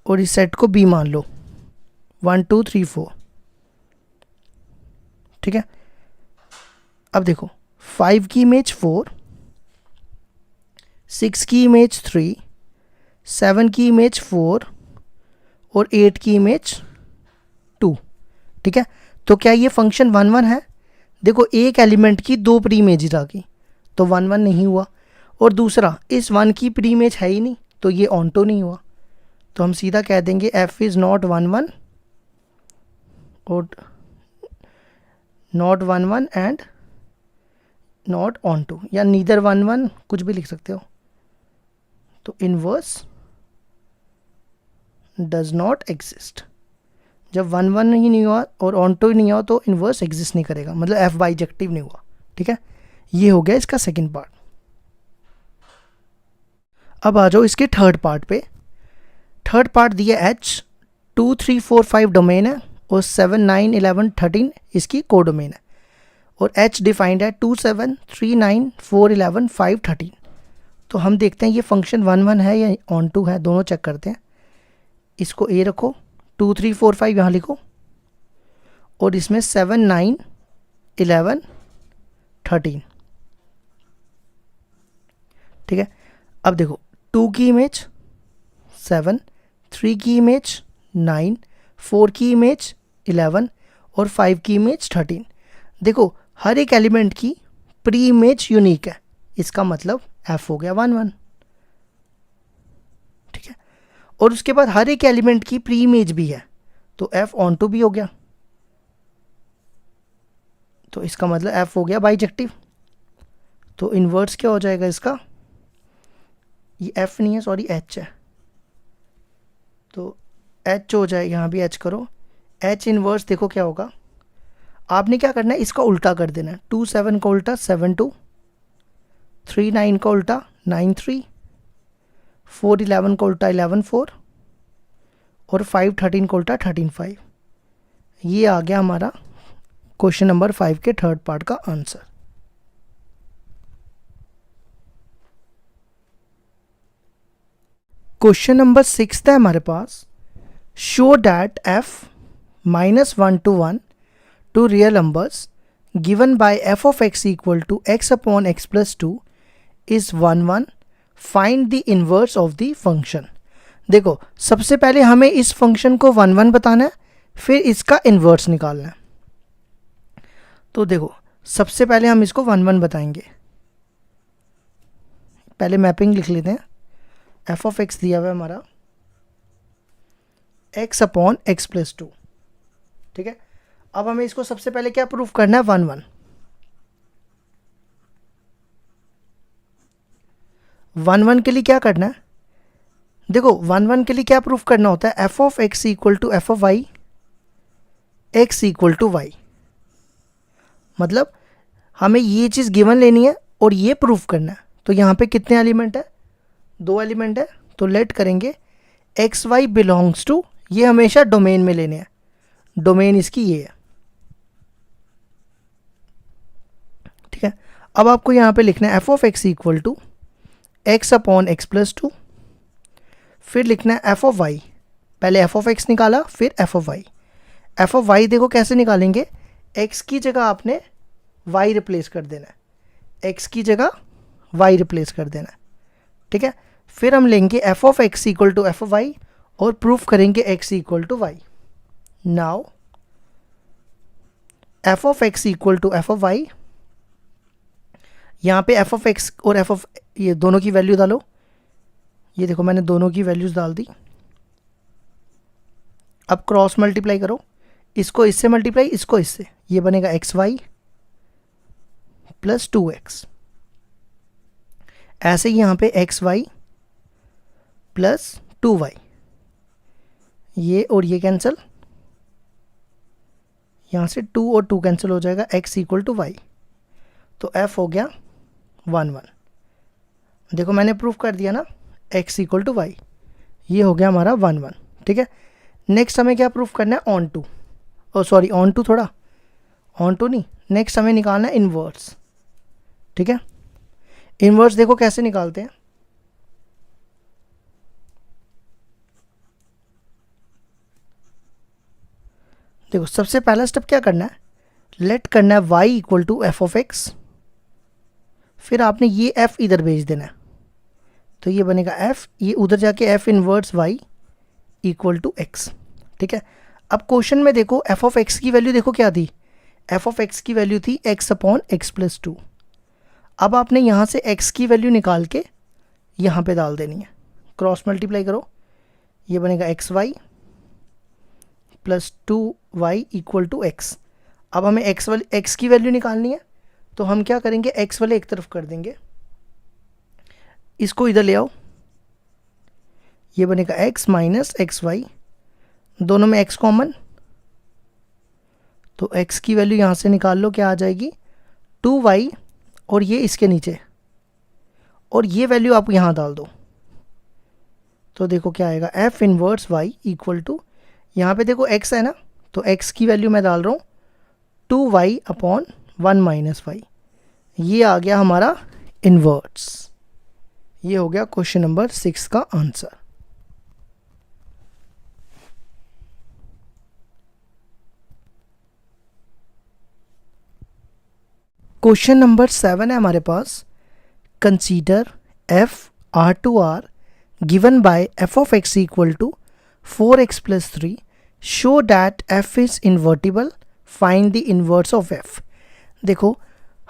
और इस सेट को बी मान लो 1 2 3 4, ठीक है। अब देखो 5 की इमेज 4, 6 की इमेज 3, 7 की इमेज 4 और 8 की इमेज 2, ठीक है। तो क्या ये फंक्शन 1 1 है? देखो एक एलिमेंट की 2 प्री इमेज आ गई, तो 1 1 नहीं हुआ। और दूसरा इस 1 की प्री इमेज है ही नहीं, तो ये ऑनटो नहीं हुआ। तो हम सीधा कह देंगे एफ इज़ नॉट 1 1 और not 1 1 and not onto, या नीदर 1 1, कुछ भी लिख सकते हो। तो इनवर्स डज नॉट एग्जिस्ट। जब 1 1 ही नहीं हुआ और ऑन टू ही नहीं हुआ तो इनवर्स एग्जिस्ट नहीं करेगा, मतलब एफ बाइजेक्टिव नहीं हुआ, ठीक है। ये हो गया इसका सेकंड पार्ट। अब आ जाओ इसके थर्ड पार्ट पे। थर्ड पार्ट दिया एच 2 3 4 5 डोमेन है और 7 9 11 13 इसकी कोडोमेन है, और एच डिफाइंड है 2 7 3 9 4 11 5 13। तो हम देखते हैं ये फंक्शन 1 1 है या ऑन टू है, दोनों चेक करते हैं। इसको ए रखो, 2 3 4 5 यहाँ लिखो, और इसमें 7 9 11 13, ठीक है। अब देखो 2 की इमेज 7, 3 की इमेज 9, 4 की इमेज 11 और 5 की इमेज 13। देखो हर एक एलिमेंट की प्री इमेज यूनिक है, इसका मतलब एफ हो गया 1 1, ठीक है। और उसके बाद हर एक एलिमेंट की प्री इमेज भी है, तो एफ ऑन टू भी हो गया, तो इसका मतलब एफ हो गया बाइजेक्टिव। तो इनवर्स क्या हो जाएगा इसका, ये एफ नहीं है सॉरी एच है, तो एच हो जाए, यहाँ भी एच करो। एच इनवर्स देखो क्या होगा, आपने क्या करना है इसका उल्टा कर देना है। 2 7 का उल्टा 7 2, 3 9 का उल्टा 9 3, 4 11 का उल्टा 11 4 और 5 13 का उल्टा 13 5। ये आ गया हमारा क्वेश्चन नंबर 5 के थर्ड पार्ट का आंसर। क्वेश्चन नंबर 6 है हमारे पास, show that f -1 to 1 to real numbers given by F of x equal to x upon x plus two is 1 1, find the inverse of the function. देखो सबसे पहले हमें इस function को 1 1 बताना है, फिर इसका इन्वर्स निकालना है। तो देखो सबसे पहले हम इसको 1 1 बताएंगे। पहले मैपिंग लिख लेते हैं। एफ ऑफ एक्स दिया हुआ है हमारा x upon x plus to, ठीक है। अब हमें इसको सबसे पहले क्या प्रूफ करना है, 1 1। 1 1 के लिए क्या करना है, देखो 1 1 के लिए क्या प्रूफ करना होता है, F of x equal to F of y x equal to y. मतलब हमें ये चीज़ गिवन लेनी है और ये प्रूफ करना है। तो यहाँ पे कितने एलिमेंट है, 2 एलिमेंट है। तो लेट करेंगे एक्स वाई बिलोंग्स टू, ये हमेशा डोमेन में लेने हैं, डोमेन इसकी ये है, ठीक है। अब आपको यहाँ पे लिखना है F of x equal to x upon x plus two, फिर लिखना है एफ ऑफ वाई। पहले एफ ऑफ एक्स निकाला, फिर f of y. F of y देखो कैसे निकालेंगे, एक्स की जगह आपने वाई रिप्लेस कर देना है, एक्स की जगह वाई रिप्लेस कर देना है, ठीक है। फिर हम लेंगे f of x equal to F of y और प्रूफ करेंगे x equal to y. Now f of x equal to F of y, यहाँ पे एफ ऑफ एक्स और एफ ऑफ ये दोनों की वैल्यू डालो। ये देखो मैंने दोनों की वैल्यूज डाल दी। अब क्रॉस मल्टीप्लाई करो, इसको इससे मल्टीप्लाई, इसको इससे, ये बनेगा एक्स वाई प्लस 2x। ऐसे ही यहाँ पे एक्स वाई प्लस 2y, ये और ये कैंसिल, यहाँ से 2 और 2 कैंसिल हो जाएगा, x इक्वल टू वाई। तो f हो गया 1 1। देखो मैंने प्रूफ कर दिया ना, x इक्वल टू वाई, ये हो गया हमारा 1 1, ठीक है। नेक्स्ट हमें क्या प्रूफ करना है, onto, oh sorry onto, थोड़ा ऑन टू नहीं, नेक्स्ट हमें निकालना है इन्वर्स, ठीक है। इन्वर्स देखो कैसे निकालते हैं, देखो सबसे पहला स्टेप क्या करना है, लेट करना है y equal to F of x, फिर आपने ये f इधर भेज देना है, तो ये बनेगा f, ये उधर जाके f inverse y equal to x, ठीक है। अब क्वेश्चन में देखो f ऑफ x की वैल्यू देखो क्या थी, f ऑफ x की वैल्यू थी x upon x plus two. अब आपने यहाँ से x की वैल्यू निकाल के यहाँ पे डाल देनी है, क्रॉस मल्टीप्लाई करो, ये बनेगा x y plus 2y equal to x. अब हमें x की वैल्यू निकालनी है, तो हम क्या करेंगे, x वाले एक तरफ कर देंगे, इसको इधर ले आओ, ये बनेगा x माइनस एक्स वाई, दोनों में x कॉमन, तो x की वैल्यू यहाँ से निकाल लो, क्या आ जाएगी 2y, और ये इसके नीचे, और ये वैल्यू आप यहाँ डाल दो, तो देखो क्या आएगा, f inverse y equal to, यहाँ पे देखो x है ना, तो x की वैल्यू मैं डाल रहा हूँ 2y अपॉन 1 माइनस वाई, ये आ गया हमारा इन्वर्स। ये हो गया क्वेश्चन नंबर 6 का आंसर। क्वेश्चन नंबर 7 है हमारे पास, consider F R to R given by F of x equal to 4x plus 3, show that f is invertible, find the inverse of f। देखो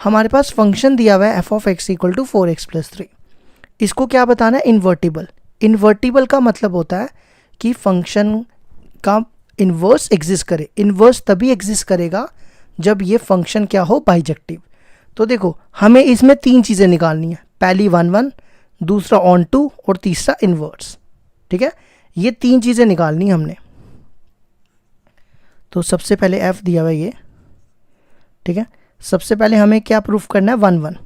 हमारे पास फंक्शन दिया हुआ है F of x equal to 4x plus 3, इसको क्या बताना है, इन्वर्टिबल। इन्वर्टिबल का मतलब होता है कि फंक्शन का इन्वर्स एग्जिस्ट करे। इन्वर्स तभी एग्जिस्ट करेगा जब ये फंक्शन क्या हो, बाइजेक्टिव। तो देखो हमें इसमें 3 चीज़ें निकालनी है, पहली 1 1, दूसरा ऑन टू और तीसरा इन्वर्स, ठीक है। ये 3 चीज़ें निकालनी हमने। तो सबसे पहले f दिया हुआ है ये, ठीक है। सबसे पहले हमें क्या प्रूफ करना है, 1 1,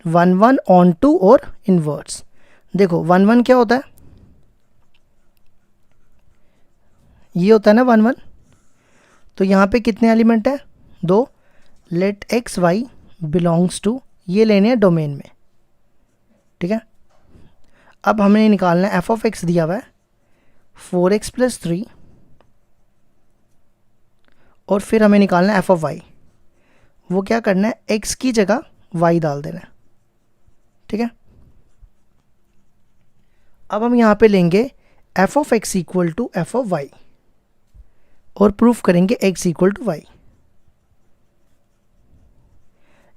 1 1 ऑन टू और इन्वर्स। देखो 1 1 क्या होता है, ये होता है ना 1 1, तो यहाँ पे कितने एलिमेंट है, 2। Let x y belongs to, ये लेने हैं डोमेन में, ठीक है। अब हमें निकालना है एफ ऑफ एक्स दिया हुआ है 4x प्लस 3, और फिर हमें निकालना है एफ ऑफ वाई। वो क्या करना है, x की जगह y डाल देना है, ठीक है। अब हम यहाँ पे लेंगे f of x equal to F of y और प्रूफ करेंगे x इक्वल टू वाई।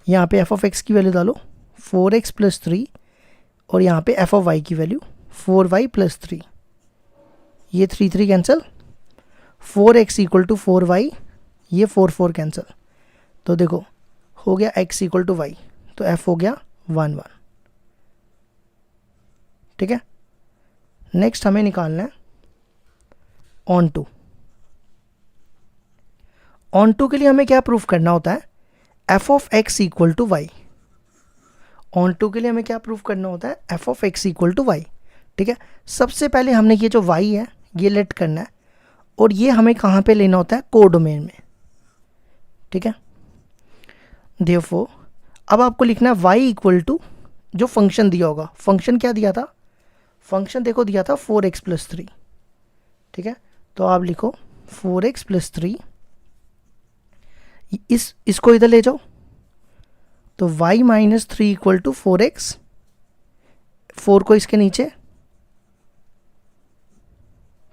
यहाँ पे एफ ऑफ एक्स की वैल्यू डालो 4x प्लस 3 और यहाँ पे एफ ऑफ वाई की वैल्यू 4y प्लस 3। ये 3 3 cancel, 4x equal to 4y, ये 4 4 कैंसिल। तो देखो हो गया x इक्वल टू वाई, तो f हो गया 1 1, ठीक है। नेक्स्ट हमें निकालना है ऑन टू। ऑन टू के लिए हमें क्या प्रूफ करना होता है, F of x equal to y. Onto के लिए हमें क्या प्रूफ करना होता है, F of x equal to Y, ठीक है। सबसे पहले हमने ये जो y है ये लेट करना है और ये हमें कहाँ पे लेना होता है, कोडोमेन में, ठीक है। देयरफॉर अब आपको लिखना है y इक्वल टू जो फंक्शन दिया होगा। फंक्शन क्या दिया था, फंक्शन देखो दिया था 4x प्लस 3, ठीक है। तो आप लिखो 4x प्लस 3, इसको इधर ले जाओ, तो y minus 3 equal to 4x, 4 को इसके नीचे,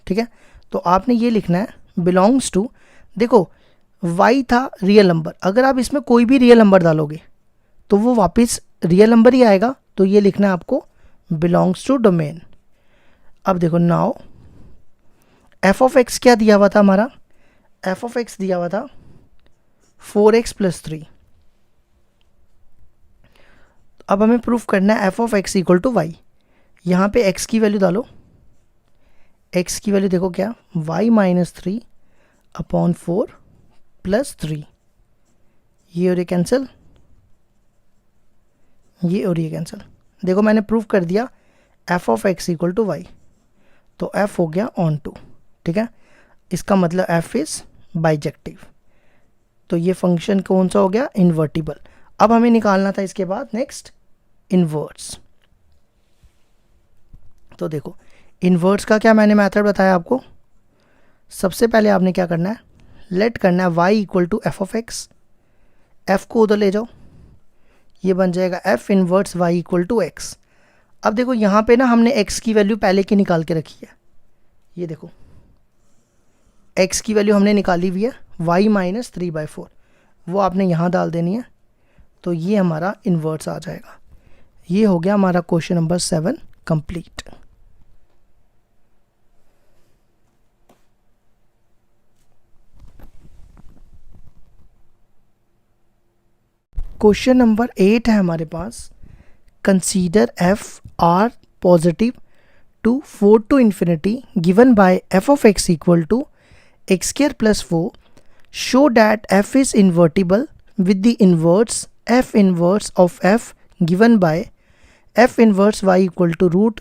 ठीक है। तो आपने ये लिखना है बिलोंग्स टू, देखो y था रियल नंबर, अगर आप इसमें कोई भी रियल नंबर डालोगे तो वो वापस रियल नंबर ही आएगा, तो ये लिखना है आपको बिलोंग्स टू डोमेन। अब देखो नाउ एफ ऑफ एक्स क्या दिया हुआ था हमारा, एफ ऑफ एक्स दिया हुआ था 4x प्लस 3। अब हमें प्रूफ करना है F of x equal to y. यहाँ पे x की वैल्यू डालो, x की वैल्यू देखो क्या, y माइनस 3 अपॉन 4 प्लस 3, ये और ये कैंसिल, ये और ये कैंसिल। देखो मैंने प्रूफ कर दिया f of x equal to Y, तो f हो गया ऑन टू, ठीक है। इसका मतलब f इज बाइजेक्टिव, तो ये फंक्शन कौन सा हो गया, इन्वर्टिबल। अब हमें निकालना था इसके बाद नेक्स्ट इन्वर्स। तो देखो इन्वर्स का क्या मैंने मेथड बताया आपको, सबसे पहले आपने क्या करना है, लेट करना है y equal to F of x, f को उधर ले जाओ, ये बन जाएगा f inverse y equal to x. अब देखो यहाँ पे ना हमने x की वैल्यू पहले की निकाल के रखी है, ये देखो x की वैल्यू हमने निकाली हुई है y माइनस 3/4, वो आपने यहाँ डाल देनी है, तो ये हमारा इन्वर्स आ जाएगा। ये हो गया हमारा question number 7 complete. Question number 8 है हमारे पास, consider F R positive to 4 to infinity given by F of x equal to X square plus 4, show that F is invertible with the inverse f inverse of f given by f inverse y equal to root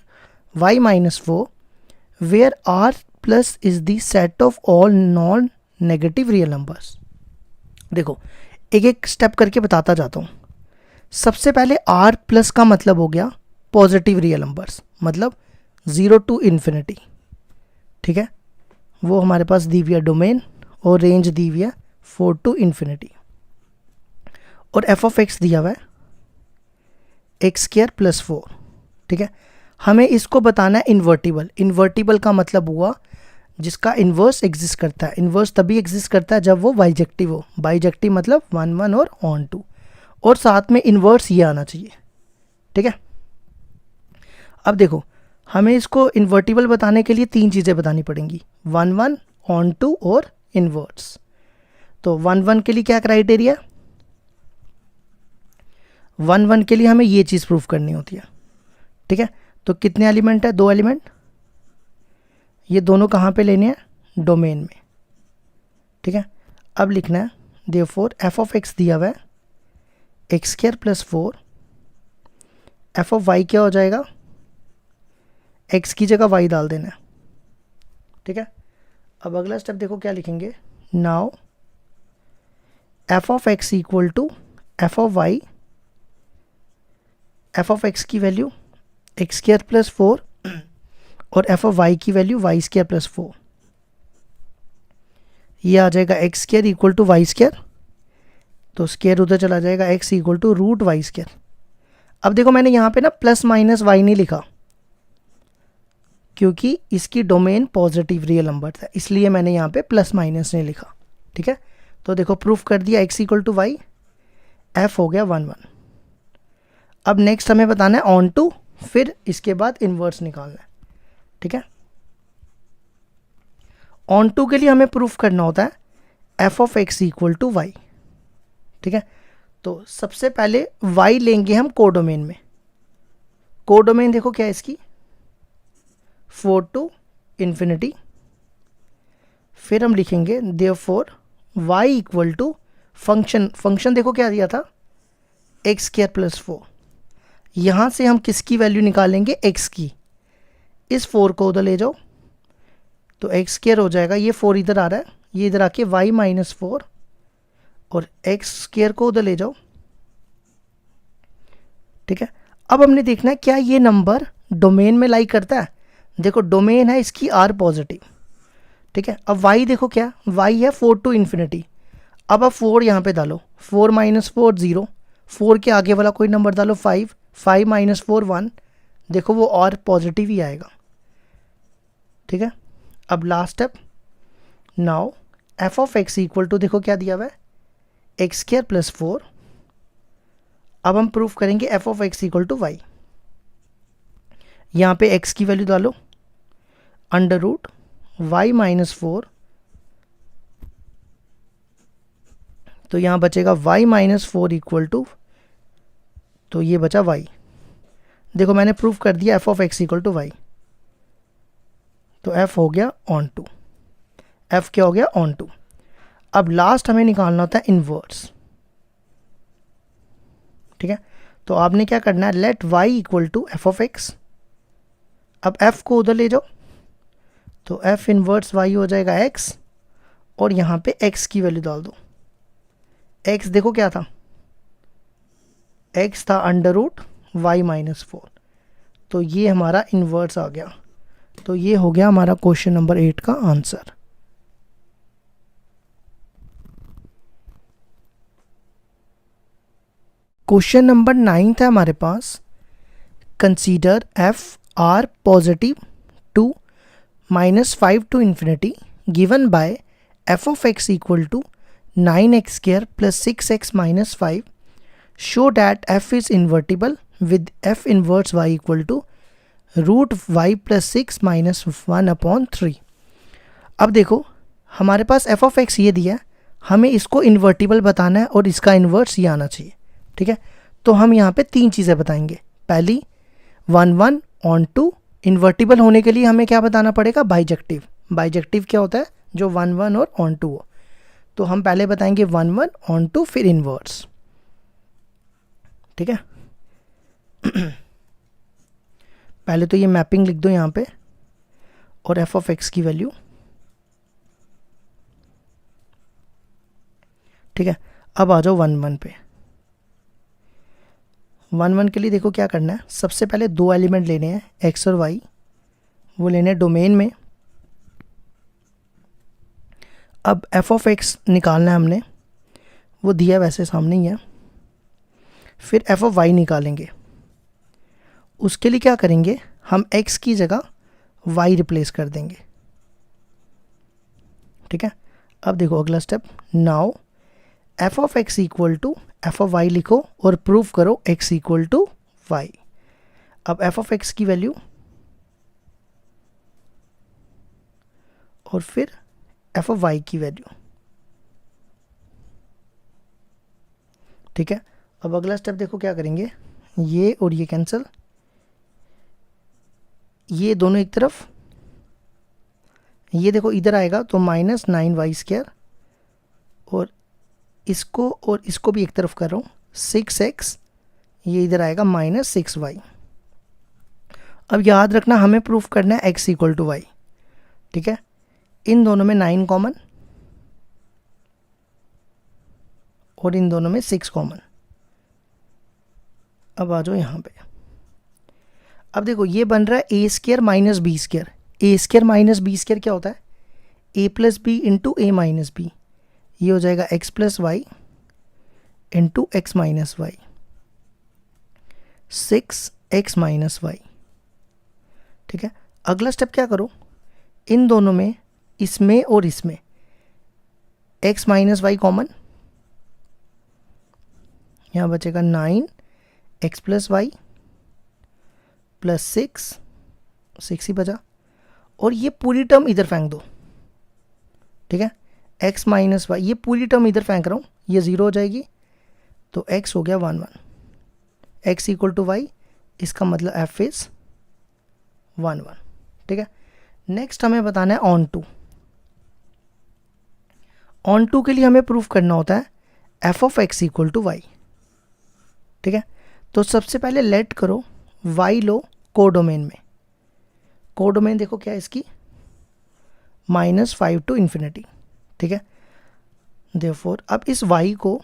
y minus 4 where r plus is the set of all non-negative real numbers। देखो एक एक step करके बताता जाता हूँ। सबसे पहले r plus का मतलब हो गया पॉजिटिव रियल नंबर्स, मतलब 0 टू इन्फिनिटी, ठीक है। वो हमारे पास दी हुई है डोमेन और रेंज दी हुई है 4 टू इन्फिनिटी, और एफ ऑफ एक्स दिया हुआ है एक्स स्क्वायर प्लस 4, ठीक है। हमें इसको बताना है इन्वर्टिबल। इन्वर्टिबल का मतलब हुआ जिसका इन्वर्स एग्जिस्ट करता है। इन्वर्स तभी एग्जिस्ट करता है जब वो बाइजेक्टिव हो। बाइजेक्टिव मतलब 1 1 और ऑन टू, और साथ में इन्वर्स ये आना चाहिए, ठीक है। अब देखो हमें इसको इन्वर्टिबल बताने के लिए 3 चीज़ें बतानी पड़ेंगी, 1 1 ऑन टू और इन्वर्स। तो 1 1 के लिए क्या क्राइटेरिया, 1 1 के लिए हमें ये चीज़ प्रूफ करनी होती है, ठीक है। तो कितने एलिमेंट है, 2 एलिमेंट, ये दोनों कहाँ पे लेने हैं, डोमेन में, ठीक है। अब लिखना है देयरफॉर एफ ऑफ एक्स दिया हुआ है x square plus 4, F of y क्या हो जाएगा, एक्स की जगह वाई डाल देना है, ठीक है। अब अगला स्टेप देखो क्या लिखेंगे, now f of x equal to F of y, f of x की वैल्यू एक्स स्क्वायर प्लस 4 और एफ ऑफ वाई की वैल्यू वाई स्क्वायर प्लस 4, ये आ जाएगा x square equal to y square, तो स्केयर उधर चला जाएगा, x equal to root y square. अब देखो मैंने यहाँ पे ना प्लस माइनस वाई नहीं लिखा क्योंकि इसकी डोमेन पॉजिटिव रियल नंबर था, इसलिए मैंने यहाँ पे प्लस माइनस नहीं लिखा। ठीक है, तो देखो प्रूफ कर दिया x equal to y, f हो गया 1 1। अब नेक्स्ट हमें बताना है ऑन टू, फिर इसके बाद इन्वर्स निकालना है। ठीक है, ऑन टू के लिए हमें प्रूफ करना होता है F of x equal to Y. ठीक है, तो सबसे पहले y लेंगे हम कोडोमेन में। कोडोमेन देखो क्या है इसकी, 4 टू इन्फिनिटी। फिर हम लिखेंगे therefore y equal to function देखो क्या दिया था, एक्स स्क्वायर प्लस 4। यहाँ से हम किसकी वैल्यू निकालेंगे, x की। इस 4 को उधर ले जाओ तो एक्स स्क्वायर हो जाएगा, ये 4 इधर आ रहा है, ये इधर आके y माइनस 4, और एक्स स्क्वायर को उधर ले जाओ। ठीक है, अब हमने देखना है क्या ये नंबर डोमेन में लाई करता है। देखो डोमेन है इसकी r पॉजिटिव। ठीक है, अब y देखो क्या, y है 4 टू इन्फिनिटी। अब 4 यहाँ पे डालो, 4 माइनस 4 0, 4 के आगे वाला कोई नंबर डालो 5, 5 माइनस 4 1, देखो वो और पॉजिटिव ही आएगा। ठीक है, अब last step, now f of x equal to देखो क्या दिया हुआ है, एक्स स्क्वायर प्लस 4। अब हम प्रूफ करेंगे f of x equal to y. यहाँ पे एक्स की वैल्यू डालो, अंडर रूट वाई माइनस 4, तो यहाँ बचेगा y माइनस 4 इक्वल टू, तो ये बचा y। देखो मैंने प्रूफ कर दिया f of x equal to Y, तो f हो गया ऑन टू। f क्या हो गया, ऑन टू। अब लास्ट हमें निकालना होता है इनवर्स। ठीक है, तो आपने क्या करना है, let y equal to F of x. अब f को उधर ले जाओ तो f इनवर्स y हो जाएगा x, और यहाँ पे x की वैल्यू डाल दो। x देखो क्या था, x था अंडर रूट वाई माइनस 4, तो ये हमारा इन्वर्स आ गया। तो ये हो गया हमारा क्वेश्चन नंबर 8 का आंसर। क्वेश्चन नंबर 9 था हमारे पास, consider F R positive 2 minus 5 to infinity given by F of x equal to 9x square plus 6x minus 5, show that f is invertible with f inverse y equal to root y plus 6 minus 1 upon 3। अब देखो हमारे पास f of x ये दिया है, हमें इसको invertible बताना है और इसका इन्वर्स ये आना चाहिए। ठीक है, तो हम यहाँ पे 3 चीज़ें बताएंगे। पहली 1 1 ऑन टू, इन्वर्टिबल होने के लिए हमें क्या बताना पड़ेगा, बाइजेक्टिव। बाइजेक्टिव क्या होता है, जो 1 1 और ऑन टू हो। तो हम पहले बताएंगे 1 1 ऑन टू, फिर इनवर्स। ठीक है, पहले तो ये मैपिंग लिख दो यहाँ पे, और एफ ऑफ एक्स की वैल्यू। ठीक है, अब आ जाओ 1 1 पे। 1 1 के लिए देखो क्या करना है, सबसे पहले 2 एलिमेंट लेने हैं एक्स और वाई, वो लेने हैं डोमेन में। अब एफ ऑफ एक्स निकालना है हमने, वो दिया वैसे सामने ही है। फिर एफ ऑफ वाई निकालेंगे, उसके लिए क्या करेंगे, हम एक्स की जगह वाई रिप्लेस कर देंगे। ठीक है, अब देखो अगला step, now f of x equal to F of y लिखो और प्रूव करो एक्स इक्वल टू वाई। अब एफ ऑफ एक्स की वैल्यू और फिर एफ ऑफ वाई की वैल्यू। ठीक है, अब अगला स्टेप देखो क्या करेंगे, ये और ये कैंसिल, ये दोनों एक तरफ, ये देखो इधर आएगा तो माइनस 9y स्क्वायर, और इसको भी एक तरफ कर रहा हूँ 6x, ये इधर आएगा माइनस 6y। अब याद रखना हमें प्रूफ करना है x इक्वल टू वाई। ठीक है, इन दोनों में 9 कॉमन और इन दोनों में 6 कॉमन। अब आ जाओ यहाँ पे, अब देखो ये बन रहा है a square minus b square. A square minus b square क्या होता है, a plus b into a minus b. ये हो जाएगा x plus y into x minus y, 6x minus y. ठीक है, अगला स्टेप क्या करो, इन दोनों में, इसमें और इसमें x माइनस वाई कॉमन, यहाँ बचेगा 9x प्लस वाई प्लस 6 ही बचा, और ये पूरी टर्म इधर फेंक दो। ठीक है, x माइनस वाई, ये पूरी टर्म इधर फेंक रहा हूँ, ये 0 हो जाएगी, तो x हो गया 1 1, x इक्वल टू वाई, इसका मतलब f इज 1 1। ठीक है, नेक्स्ट हमें बताना है ऑन टू के लिए हमें प्रूफ करना होता है f of x equal to Y. ठीक है, तो सबसे पहले लेट करो y लो कोडोमेन में, कोडोमेन देखो क्या है इसकी, -5 टू इन्फिनिटी। ठीक है, देयरफॉर अब इस y को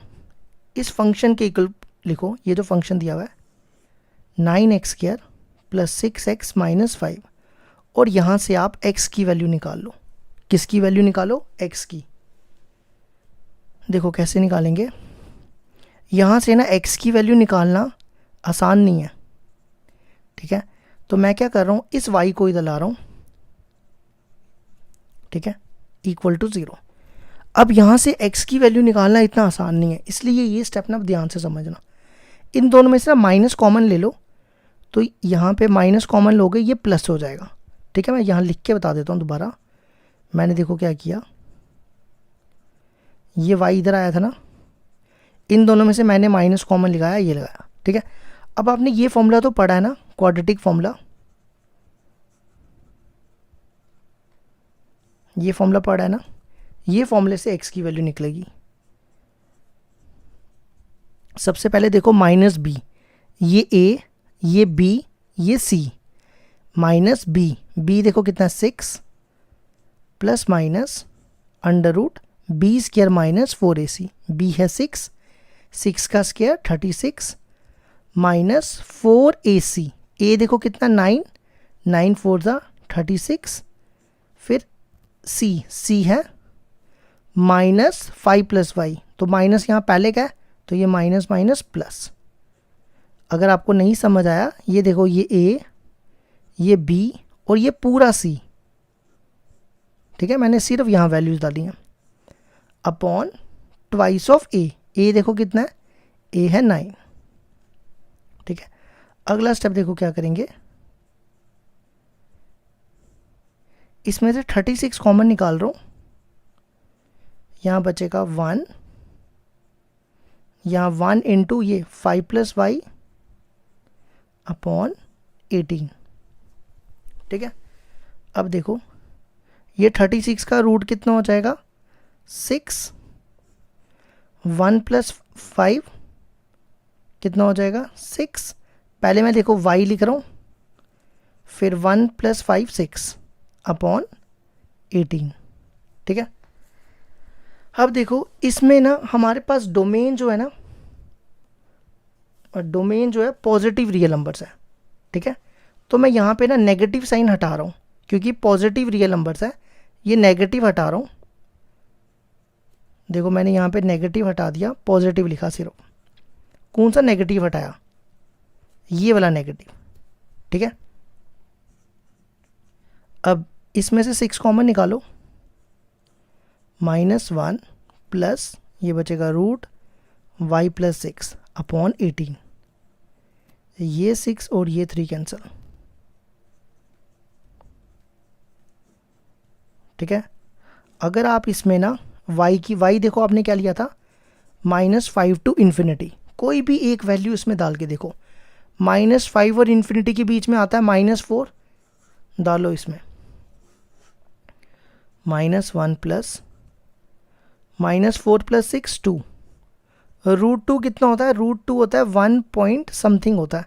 इस फंक्शन के इक्वल लिखो, ये जो फंक्शन दिया हुआ है 9x² प्लस 6x माइनस 5, और यहाँ से आप x की वैल्यू निकाल लो। किसकी वैल्यू निकालो, x की। देखो कैसे निकालेंगे, यहाँ से ना x की वैल्यू निकालना आसान नहीं है। ठीक है, तो मैं क्या कर रहा हूँ, इस y को इधर ला रहा हूँ। ठीक है, इक्वल टू 0। अब यहाँ से x की वैल्यू निकालना इतना आसान नहीं है, इसलिए ये स्टेप ना ध्यान से समझना। इन दोनों में से ना माइनस कॉमन ले लो, तो यहाँ पे माइनस कॉमन लोगे ये प्लस हो जाएगा। ठीक है, मैं यहाँ लिख के बता देता हूँ दोबारा। मैंने देखो क्या किया, ये y इधर आया था ना, इन दोनों में से मैंने माइनस कॉमन लगाया, ये लगाया। ठीक है, अब आपने ये फॉर्मूला तो पढ़ा है ना, क्वाड्रेटिक फॉर्मूला, ये फॉर्मूला पढ़ा है ना, ये फॉर्मूले से x की वैल्यू निकलेगी। सबसे पहले देखो माइनस b, ये a, ये b, ये c, माइनस b, b देखो कितना 6 plus minus under root b square minus 4ac, b है 6 का स्क्वायर 36 माइनस 4ac, a देखो कितना 9 4 ज़ा 36, फिर c है माइनस 5 प्लस वाई, तो माइनस यहाँ पहले का है, तो ये माइनस माइनस प्लस। अगर आपको नहीं समझ आया, ये देखो ये a, ये b और ये पूरा c। ठीक है, मैंने सिर्फ यहाँ वैल्यूज डाली हैं, upon twice of a, a देखो कितना है, a है 9। ठीक है, अगला स्टेप देखो क्या करेंगे, इसमें से 36 कॉमन निकाल रहा हूँ, यहाँ बचेगा 1, यहाँ 1 इंटू ये 5 प्लस वाई अपॉन 18। ठीक है, अब देखो ये 36 का रूट कितना हो जाएगा, 6, 1 प्लस 5 कितना हो जाएगा 6। पहले मैं देखो y लिख रहा हूँ, फिर 1 प्लस 5 6 अपॉन 18। ठीक है, अब देखो इसमें ना हमारे पास डोमेन जो है ना, डोमेन जो है पॉजिटिव रियल नंबर्स है। ठीक है, तो मैं यहाँ पे ना नेगेटिव साइन हटा रहा हूँ, क्योंकि पॉजिटिव रियल नंबर्स है, ये नेगेटिव हटा रहा हूँ। देखो मैंने यहाँ पे नेगेटिव हटा दिया, पॉजिटिव लिखा सिर्फ। कौन सा नेगेटिव हटाया, ये वाला नेगेटिव। ठीक है, अब इसमें से 6 कॉमन निकालो, -1 प्लस ये बचेगा रूट y प्लस 6 अपॉन 18, ये 6 और ये 3 कैंसिल। ठीक है, अगर आप इसमें ना y देखो आपने क्या लिया था, -5 टू इन्फिनिटी, कोई भी एक वैल्यू इसमें डाल के देखो, -5 और इन्फिनिटी के बीच में आता है -4, डालो इसमें, -1 प्लस -4 प्लस 6 2, √2 कितना होता है, √2 होता है 1 पॉइंट समथिंग होता है,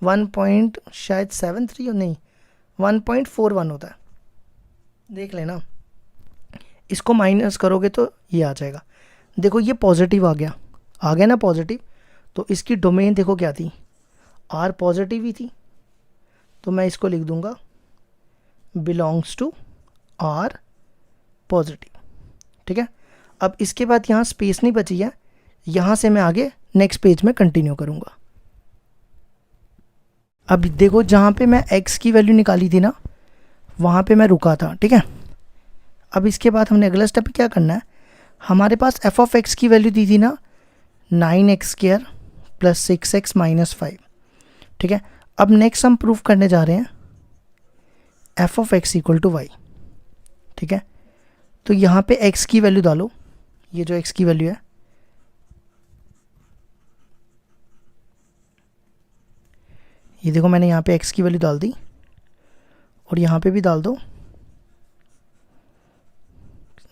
1 पॉइंट शायद 73 नहीं 1.41 होता है, देख लेना। इसको माइनस करोगे तो ये आ जाएगा। देखो ये पॉजिटिव आ गया ना पॉजिटिव, तो इसकी डोमेन देखो क्या थी, r पॉजिटिव ही थी, तो मैं इसको लिख दूंगा बिलोंग्स टू r पॉजिटिव। ठीक है, अब इसके बाद यहाँ स्पेस नहीं बची है, यहाँ से मैं आगे नेक्स्ट पेज में कंटिन्यू करूँगा। अब देखो जहाँ पे मैं x की वैल्यू निकाली थी ना, वहाँ पे मैं रुका था, ठीक है। अब इसके बाद हमने अगला स्टेप क्या करना है, हमारे पास एफ ऑफ एक्स की वैल्यू दी थी ना 9x² प्लस 6x माइनस 5, ठीक है। अब नेक्स्ट हम प्रूफ करने जा रहे हैं F of x equal to Y, ठीक है। तो यहाँ पे x की वैल्यू डालो, ये जो x की वैल्यू है, ये देखो मैंने यहाँ पे x की वैल्यू डाल दी और यहाँ पे भी डाल दो,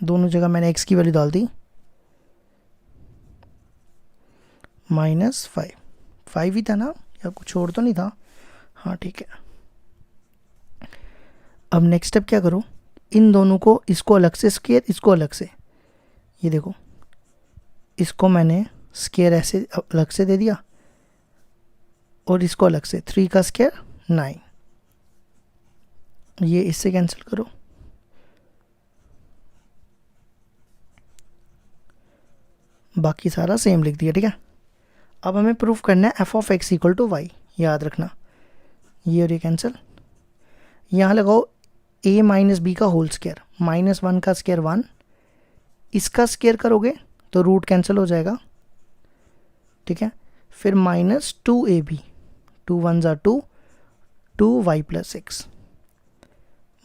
दोनों जगह मैंने x की वैल्यू डाल दी -5 ही था ना, या कुछ और तो नहीं था, हाँ ठीक है। अब नेक्स्ट स्टेप क्या करो, इन दोनों को, इसको अलग से स्क्वायर, इसको अलग से, ये देखो इसको मैंने स्क्वायर ऐसे अलग से दे दिया और इसको अलग से, 3 का स्क्वायर 9, ये इससे कैंसिल करो, बाकी सारा सेम लिख दिया, ठीक है। अब हमें प्रूफ करना है F of x equal to Y, याद रखना ये और ये कैंसिल, यहाँ लगाओ a माइनस बी का होल स्क्वायर, -1 का स्क्वायर 1, इसका स्क्वायर करोगे तो रूट कैंसिल हो जाएगा, ठीक है। फिर -2ab, 2 1 ज़ा 2, 2y plus 6,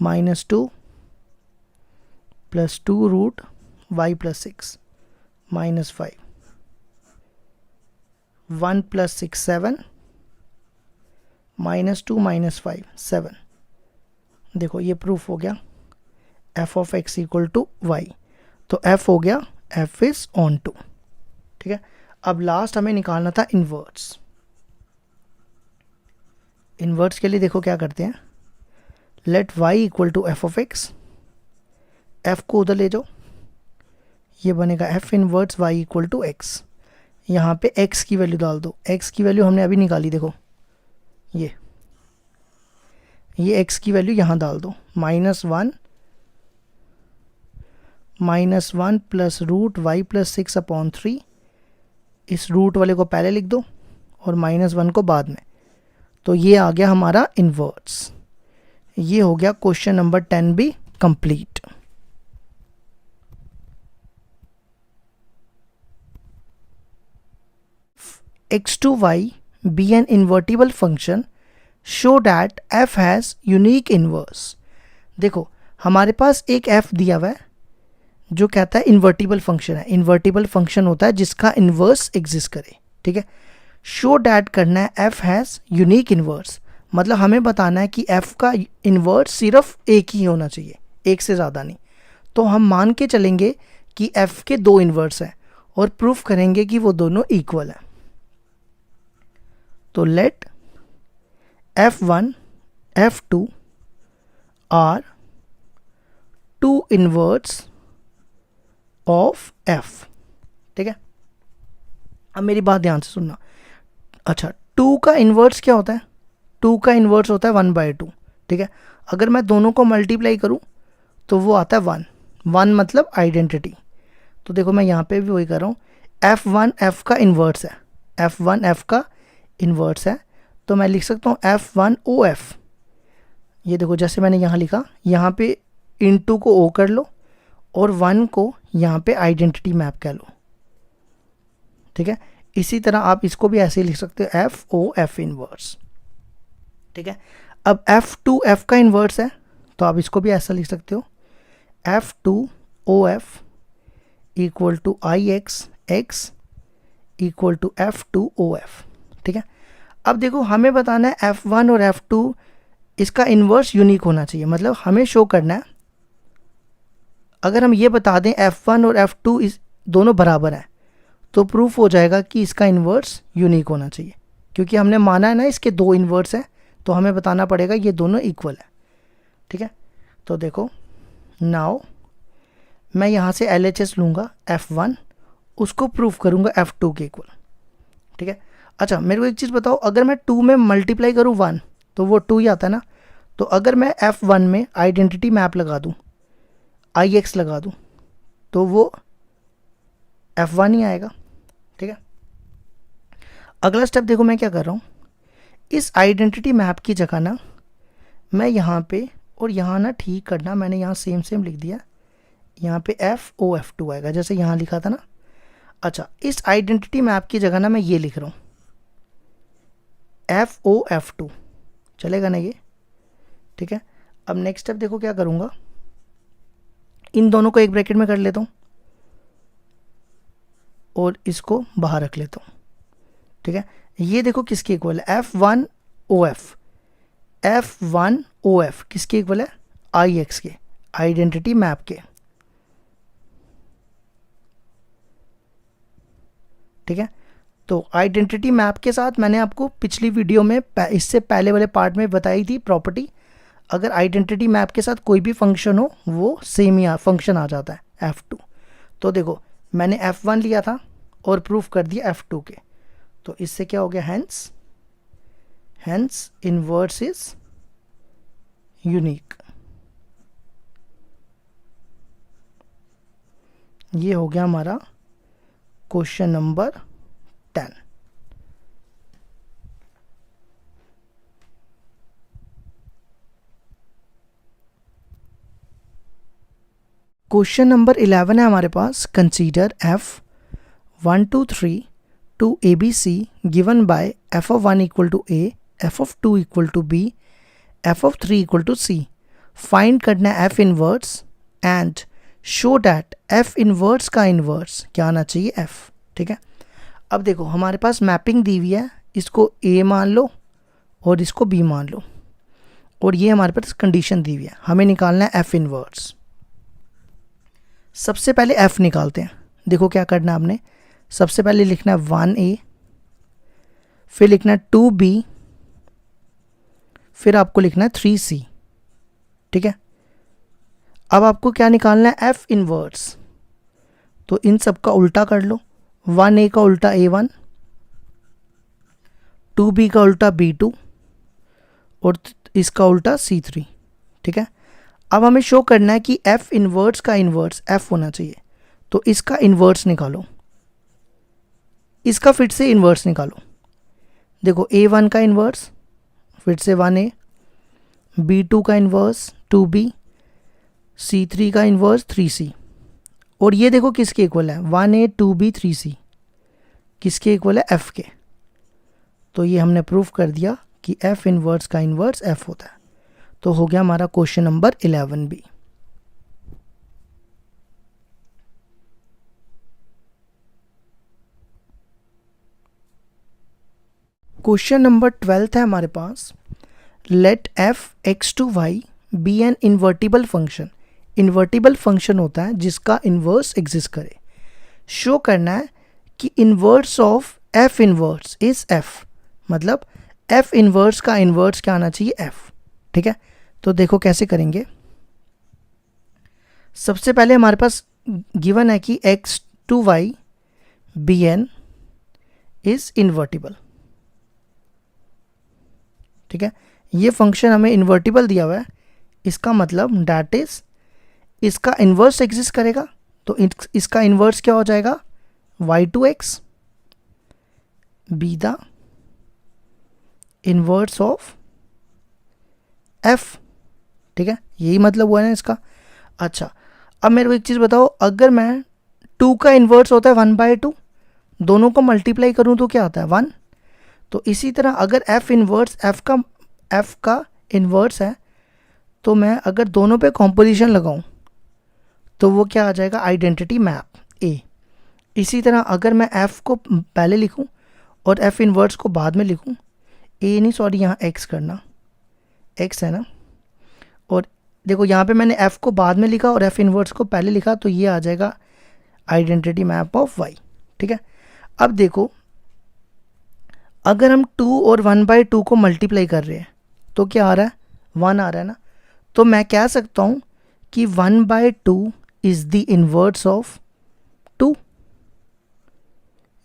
-2 plus 2 root y plus 6 -5, 1 plus 6 7, -2 -5 7, देखो ये प्रूफ हो गया F of x equal to Y. तो एफ हो गया एफ इज ऑन टू, ठीक है। अब लास्ट हमें निकालना था इन्वर्ट्स। इन्वर्ट्स के लिए देखो क्या करते हैं, let Y equal to F of X, F को उधर ले जाओ, ये बनेगा F inverse Y equal to X, यहाँ पे एक्स की वैल्यू डाल दो, एक्स की वैल्यू हमने अभी निकाली, देखो ये x की वैल्यू यहाँ डाल दो, -1 प्लस रूट y प्लस 6/3, इस रूट वाले को पहले लिख दो और -1 को बाद में, तो ये आ गया हमारा इन्वर्ट्स। ये हो गया क्वेश्चन नंबर 10 भी complete. x to y be an invertible function, show that f has unique inverse. देखो हमारे पास एक f दिया हुआ है जो कहता है इन्वर्टिबल फंक्शन है। इन्वर्टिबल फंक्शन होता है जिसका इन्वर्स एग्जिस्ट करे, ठीक है। शो डैट करना है f हैज़ यूनिक इन्वर्स, मतलब हमें बताना है कि f का इन्वर्स सिर्फ एक ही होना चाहिए, एक से ज़्यादा नहीं। तो हम मान के चलेंगे कि f के 2 इन्वर्स हैं और प्रूफ करेंगे कि वो दोनों इक्वल हैं। तो late f1 f2 are 2 inverse of f, ठीक है। अब मेरी बात ध्यान से सुनना, अच्छा 2 का इन्वर्स क्या होता है, 2 का इन्वर्स होता है 1/2, ठीक है। अगर मैं दोनों को मल्टीप्लाई करूं तो वो आता है 1 मतलब आइडेंटिटी। तो देखो मैं यहाँ पे भी वही कर रहा हूँ, f1 f का इन्वर्स है, f1 f का इन्वर्स है, तो मैं लिख सकता हूँ f1 OF। ये देखो जैसे मैंने यहाँ लिखा, यहाँ पे इन 2 को O कर लो और 1 को यहाँ पे आइडेंटिटी मैप कह लो, ठीक है। इसी तरह आप इसको भी ऐसे ही लिख सकते हो FOF इन्वर्स, ठीक है। अब f2 f का इन्वर्स है तो आप इसको भी ऐसा लिख सकते हो f2 OF equal to IX X equal to f2 OF, ठीक है। अब देखो हमें बताना है f1 और f2 इसका इन्वर्स यूनिक होना चाहिए, मतलब हमें शो करना है, अगर हम ये बता दें f1 और f2 इस दोनों बराबर हैं तो प्रूफ हो जाएगा कि इसका इन्वर्स यूनिक होना चाहिए, क्योंकि हमने माना है ना इसके 2 इन्वर्स हैं, तो हमें बताना पड़ेगा ये दोनों इक्वल है, ठीक है। तो देखो नाउ मैं यहाँ से LHS लूँगा f1, उसको प्रूफ करूँगा f2 के इक्वल, ठीक है। अच्छा मेरे को एक चीज़ बताओ, अगर मैं 2 में मल्टीप्लाई करूँ 1 तो वो 2 ही आता है ना, तो अगर मैं f1 में आइडेंटिटी मैप लगा दूँ, IX लगा दूँ, तो वो f1 ही आएगा, ठीक है। अगला स्टेप देखो मैं क्या कर रहा हूँ, इस आइडेंटिटी मैप की जगह ना मैं यहाँ पे और यहाँ ना ठीक करना, मैंने यहाँ सेम सेम लिख दिया, यहाँ पे FOF2 आएगा जैसे यहाँ लिखा था ना। अच्छा, इस आइडेंटिटी मैप की जगह ना मैं ये लिख रहा हूँ FOF2, चलेगा ना ये? ठीक है। अब नेक्स्ट स्टेप देखो क्या करूँगा, इन दोनों को एक ब्रैकेट में कर लेता हूँ और इसको बाहर रख लेता हूँ। ठीक है, ये देखो किसके इक्वल है, F1OF। F1OF किसके इक्वल है, IX के, आइडेंटिटी मैप के। ठीक है, तो आइडेंटिटी मैप के साथ मैंने आपको पिछली वीडियो में इससे पहले वाले पार्ट में बताई थी प्रॉपर्टी, अगर आइडेंटिटी मैप के साथ कोई भी फंक्शन हो वो सेम ही फंक्शन आ जाता है F2। तो देखो मैंने F1 लिया था और प्रूफ कर दिया F2 के, तो इससे क्या हो गया, हैंस इनवर्स इज यूनिक। ये हो गया हमारा क्वेश्चन नंबर 10। क्वेश्चन नंबर 11 है हमारे पास, consider F1 2 3 to ABC given by f(1) equal to A, f(2) equal to B, f(3) equal to C। Find करना है F inverse and show that F inverse का इनवर्स क्या आना चाहिए, F। ठीक है, अब देखो हमारे पास मैपिंग दी हुई है, इसको A मान लो और इसको B मान लो, और ये हमारे पास कंडीशन दी हुई है, हमें निकालना है F इनवर्स। सबसे पहले F निकालते हैं। देखो क्या करना है आपने, सबसे पहले लिखना है 1A, फिर लिखना है 2B, फिर आपको लिखना है 3C। ठीक है, अब आपको क्या निकालना है, F इनवर्स। तो इन सब का उल्टा कर लो, 1A का उल्टा A1, 2B का उल्टा B2 और इसका उल्टा C3। ठीक है, अब हमें शो करना है कि F इनवर्स का इनवर्स F होना चाहिए, तो इसका इनवर्स निकालो, इसका फिर से इन्वर्स निकालो। देखो A1 का इन्वर्स फिर से 1A, B2 का इन्वर्स 2B, C3 का इन्वर्स 3C, और ये देखो किसके इक्वल है, 1A 2B 3C किसके इक्वल है, F के। तो ये हमने प्रूफ कर दिया कि F इन्वर्स का इन्वर्स F होता है। तो हो गया हमारा क्वेश्चन नंबर 11 भी। क्वेश्चन नंबर 12 है हमारे पास, let f(x(y) be an invertible function. Invertible function होता है जिसका इन्वर्स एग्जिस्ट करे। शो करना है कि inverse of f inverse is f, मतलब f इन्वर्स का इन्वर्स क्या आना चाहिए, f। ठीक है, तो देखो कैसे करेंगे। सबसे पहले हमारे पास गिवन है कि x(y) B N is invertible. ठीक है, ये फंक्शन हमें इन्वर्टिबल दिया हुआ है, इसका मतलब डैट इज इसका इन्वर्स एग्जिस्ट करेगा, तो इसका इन्वर्स क्या हो जाएगा, y2x be the inverse of f। ठीक है, यही मतलब हुआ है ना इसका। अच्छा, अब मेरे को एक चीज़ बताओ, अगर मैं 2 का इन्वर्स होता है 1/2, दोनों को मल्टीप्लाई करूं तो क्या आता है, 1। तो इसी तरह अगर f इन्वर्स f का इन्वर्स है, तो मैं अगर दोनों पे कॉम्पोजिशन लगाऊं तो वो क्या आ जाएगा, आइडेंटिटी मैप A। इसी तरह अगर मैं f को पहले लिखूं और f इन्वर्स को बाद में लिखूं, A नहीं सॉरी यहाँ x करना, x है ना, और देखो यहाँ पे मैंने f को बाद में लिखा और f इन्वर्स को पहले लिखा, तो ये आ जाएगा आइडेंटिटी मैप ऑफ y। ठीक है, अब देखो अगर हम 2 और 1/2 को मल्टीप्लाई कर रहे हैं तो क्या आ रहा है, 1 आ रहा है ना, तो मैं कह सकता हूँ कि 1/2 इज द इन्वर्स ऑफ 2।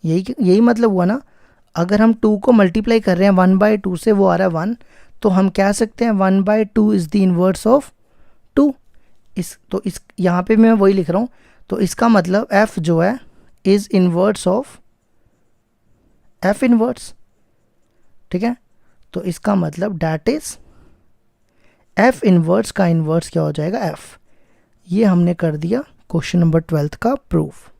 यही मतलब हुआ ना, अगर हम 2 को मल्टीप्लाई कर रहे हैं 1/2 से, वो आ रहा है 1, तो हम कह सकते हैं 1/2 इज द इन्वर्स ऑफ 2। इस यहाँ पे मैं वही लिख रहा हूँ, तो इसका मतलब f जो है is inverse of F inverse, ठीक है। तो इसका मतलब डैट इज एफ इनवर्स का इनवर्स क्या हो जाएगा, एफ। ये हमने कर दिया क्वेश्चन नंबर 12 का प्रूफ।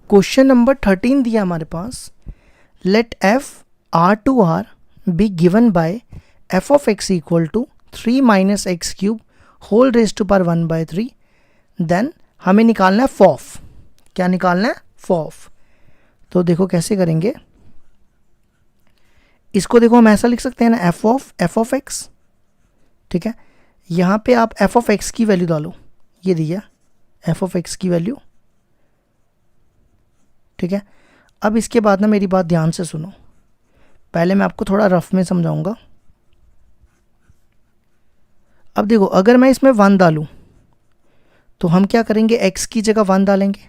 क्वेश्चन नंबर 13 दिया हमारे पास, let F R to R be given by F of x equal to 3 minus X cube whole raise to power 1/3, then हमें निकालना है फॉफ। क्या निकालना है, फॉफ। तो देखो कैसे करेंगे इसको, देखो हम ऐसा लिख सकते हैं ना, एफ ऑफ एक्स, ठीक है। यहाँ पे आप एफ ऑफ एक्स की वैल्यू डालो, ये दिया एफ ऑफ एक्स की वैल्यू, ठीक है। अब इसके बाद ना मेरी बात ध्यान से सुनो, पहले मैं आपको थोड़ा रफ में समझाऊंगा। अब देखो अगर मैं इसमें 1 डालूं तो हम क्या करेंगे, x की जगह 1 डालेंगे,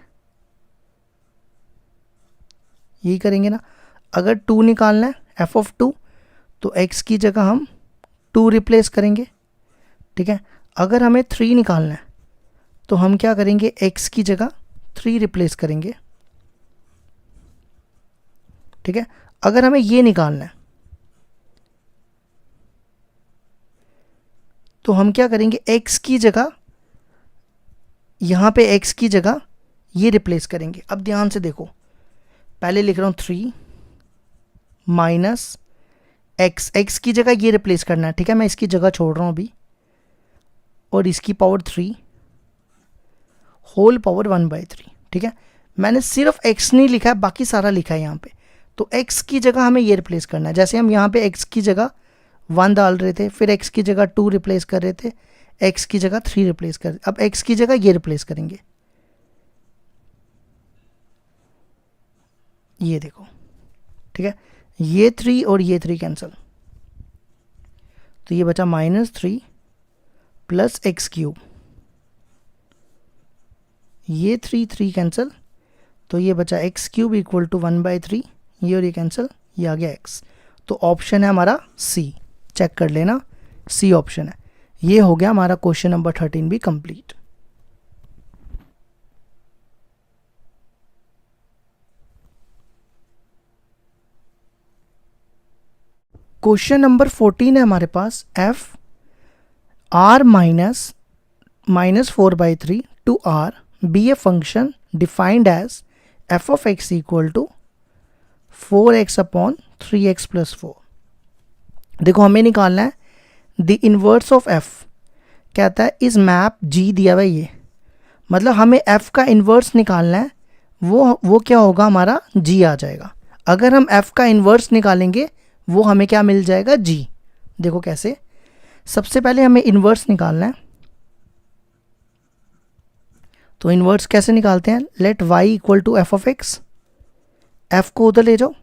यही करेंगे ना। अगर 2 निकालना है एफ ऑफ 2 तो x की जगह हम 2 रिप्लेस करेंगे, ठीक है। अगर हमें 3 निकालना है तो हम क्या करेंगे, x की जगह 3 रिप्लेस करेंगे, ठीक है। अगर हमें ये निकालना है तो हम क्या करेंगे, x की जगह, यहाँ पे x की जगह ये रिप्लेस करेंगे। अब ध्यान से देखो, पहले लिख रहा हूँ 3 माइनस x की जगह ये रिप्लेस करना है, ठीक है। मैं इसकी जगह छोड़ रहा हूँ अभी, और इसकी पावर 3 होल पावर 1/3, ठीक है। मैंने सिर्फ x नहीं लिखा है, बाकी सारा लिखा है यहाँ पे। तो x की जगह हमें ये रिप्लेस करना है, जैसे हम यहाँ पे x की जगह 1 डाल रहे थे, फिर x की जगह 2 रिप्लेस कर रहे थे, x की जगह 3 रिप्लेस कर, अब x की जगह ये रिप्लेस करेंगे, ये देखो, ठीक है। ये 3 और ये 3 कैंसिल, तो ये बचा -3 प्लस एक्स क्यूब, ये 3 कैंसिल, तो ये बचा एक्स क्यूब इक्वल टू 1/3, ये और ये कैंसिल, ये आ गया x। तो ऑप्शन है हमारा सी, चेक कर लेना, सी ऑप्शन है। ये हो गया हमारा क्वेश्चन नंबर 13 भी कंप्लीट। क्वेश्चन नंबर 14 है हमारे पास, F R -4/3 to R be a function defined as F of x equal to 4x upon 3x plus 4। देखो हमें निकालना है द इनवर्स ऑफ f, कहता है इस मैप g दिया हुआ है, ये मतलब हमें f का इन्वर्स निकालना है, वो क्या होगा, हमारा g आ जाएगा। अगर हम f का इन्वर्स निकालेंगे वो हमें क्या मिल जाएगा, g। देखो कैसे, सबसे पहले हमें इन्वर्स निकालना है, तो इन्वर्स कैसे निकालते हैं, let y equal to F of x, f को उधर ले जाओ,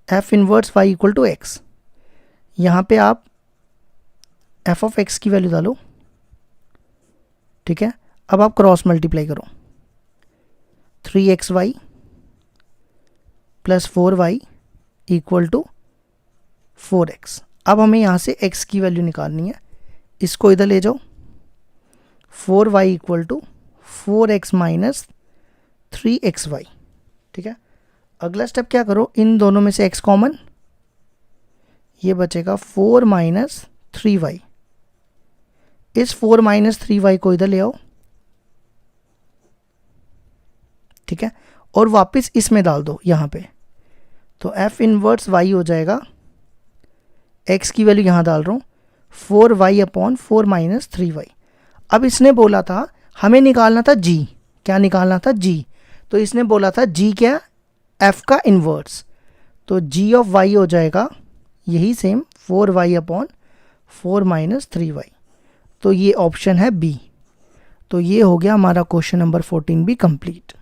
f inverse y equal to X, यहाँ पे आप f ऑफ x की वैल्यू डालो, ठीक है। अब आप क्रॉस मल्टीप्लाई करो, 3xy plus 4y equal to 4x। अब हमें यहाँ से x की वैल्यू निकालनी है, इसको इधर ले जाओ, 4y equal to 4x minus 3xy, ठीक है। अगला स्टेप क्या करो, इन दोनों में से x कॉमन, ये बचेगा 4 माइनस 3y, इस 4 माइनस 3y को इधर ले आओ, ठीक है, और वापस इसमें डाल दो यहाँ पे, तो f इनवर्स y हो जाएगा, x की वैल्यू यहाँ डाल रहा हूँ 4y अपॉन 4 माइनस 3y। अब इसने बोला था हमें निकालना था g, क्या निकालना था, g। तो इसने बोला था g क्या, f का इन्वर्स, तो g ऑफ y हो जाएगा यही same 4y upon 4 minus 3y। तो ये ऑप्शन है बी। तो ये हो गया हमारा क्वेश्चन नंबर 14 भी कंप्लीट।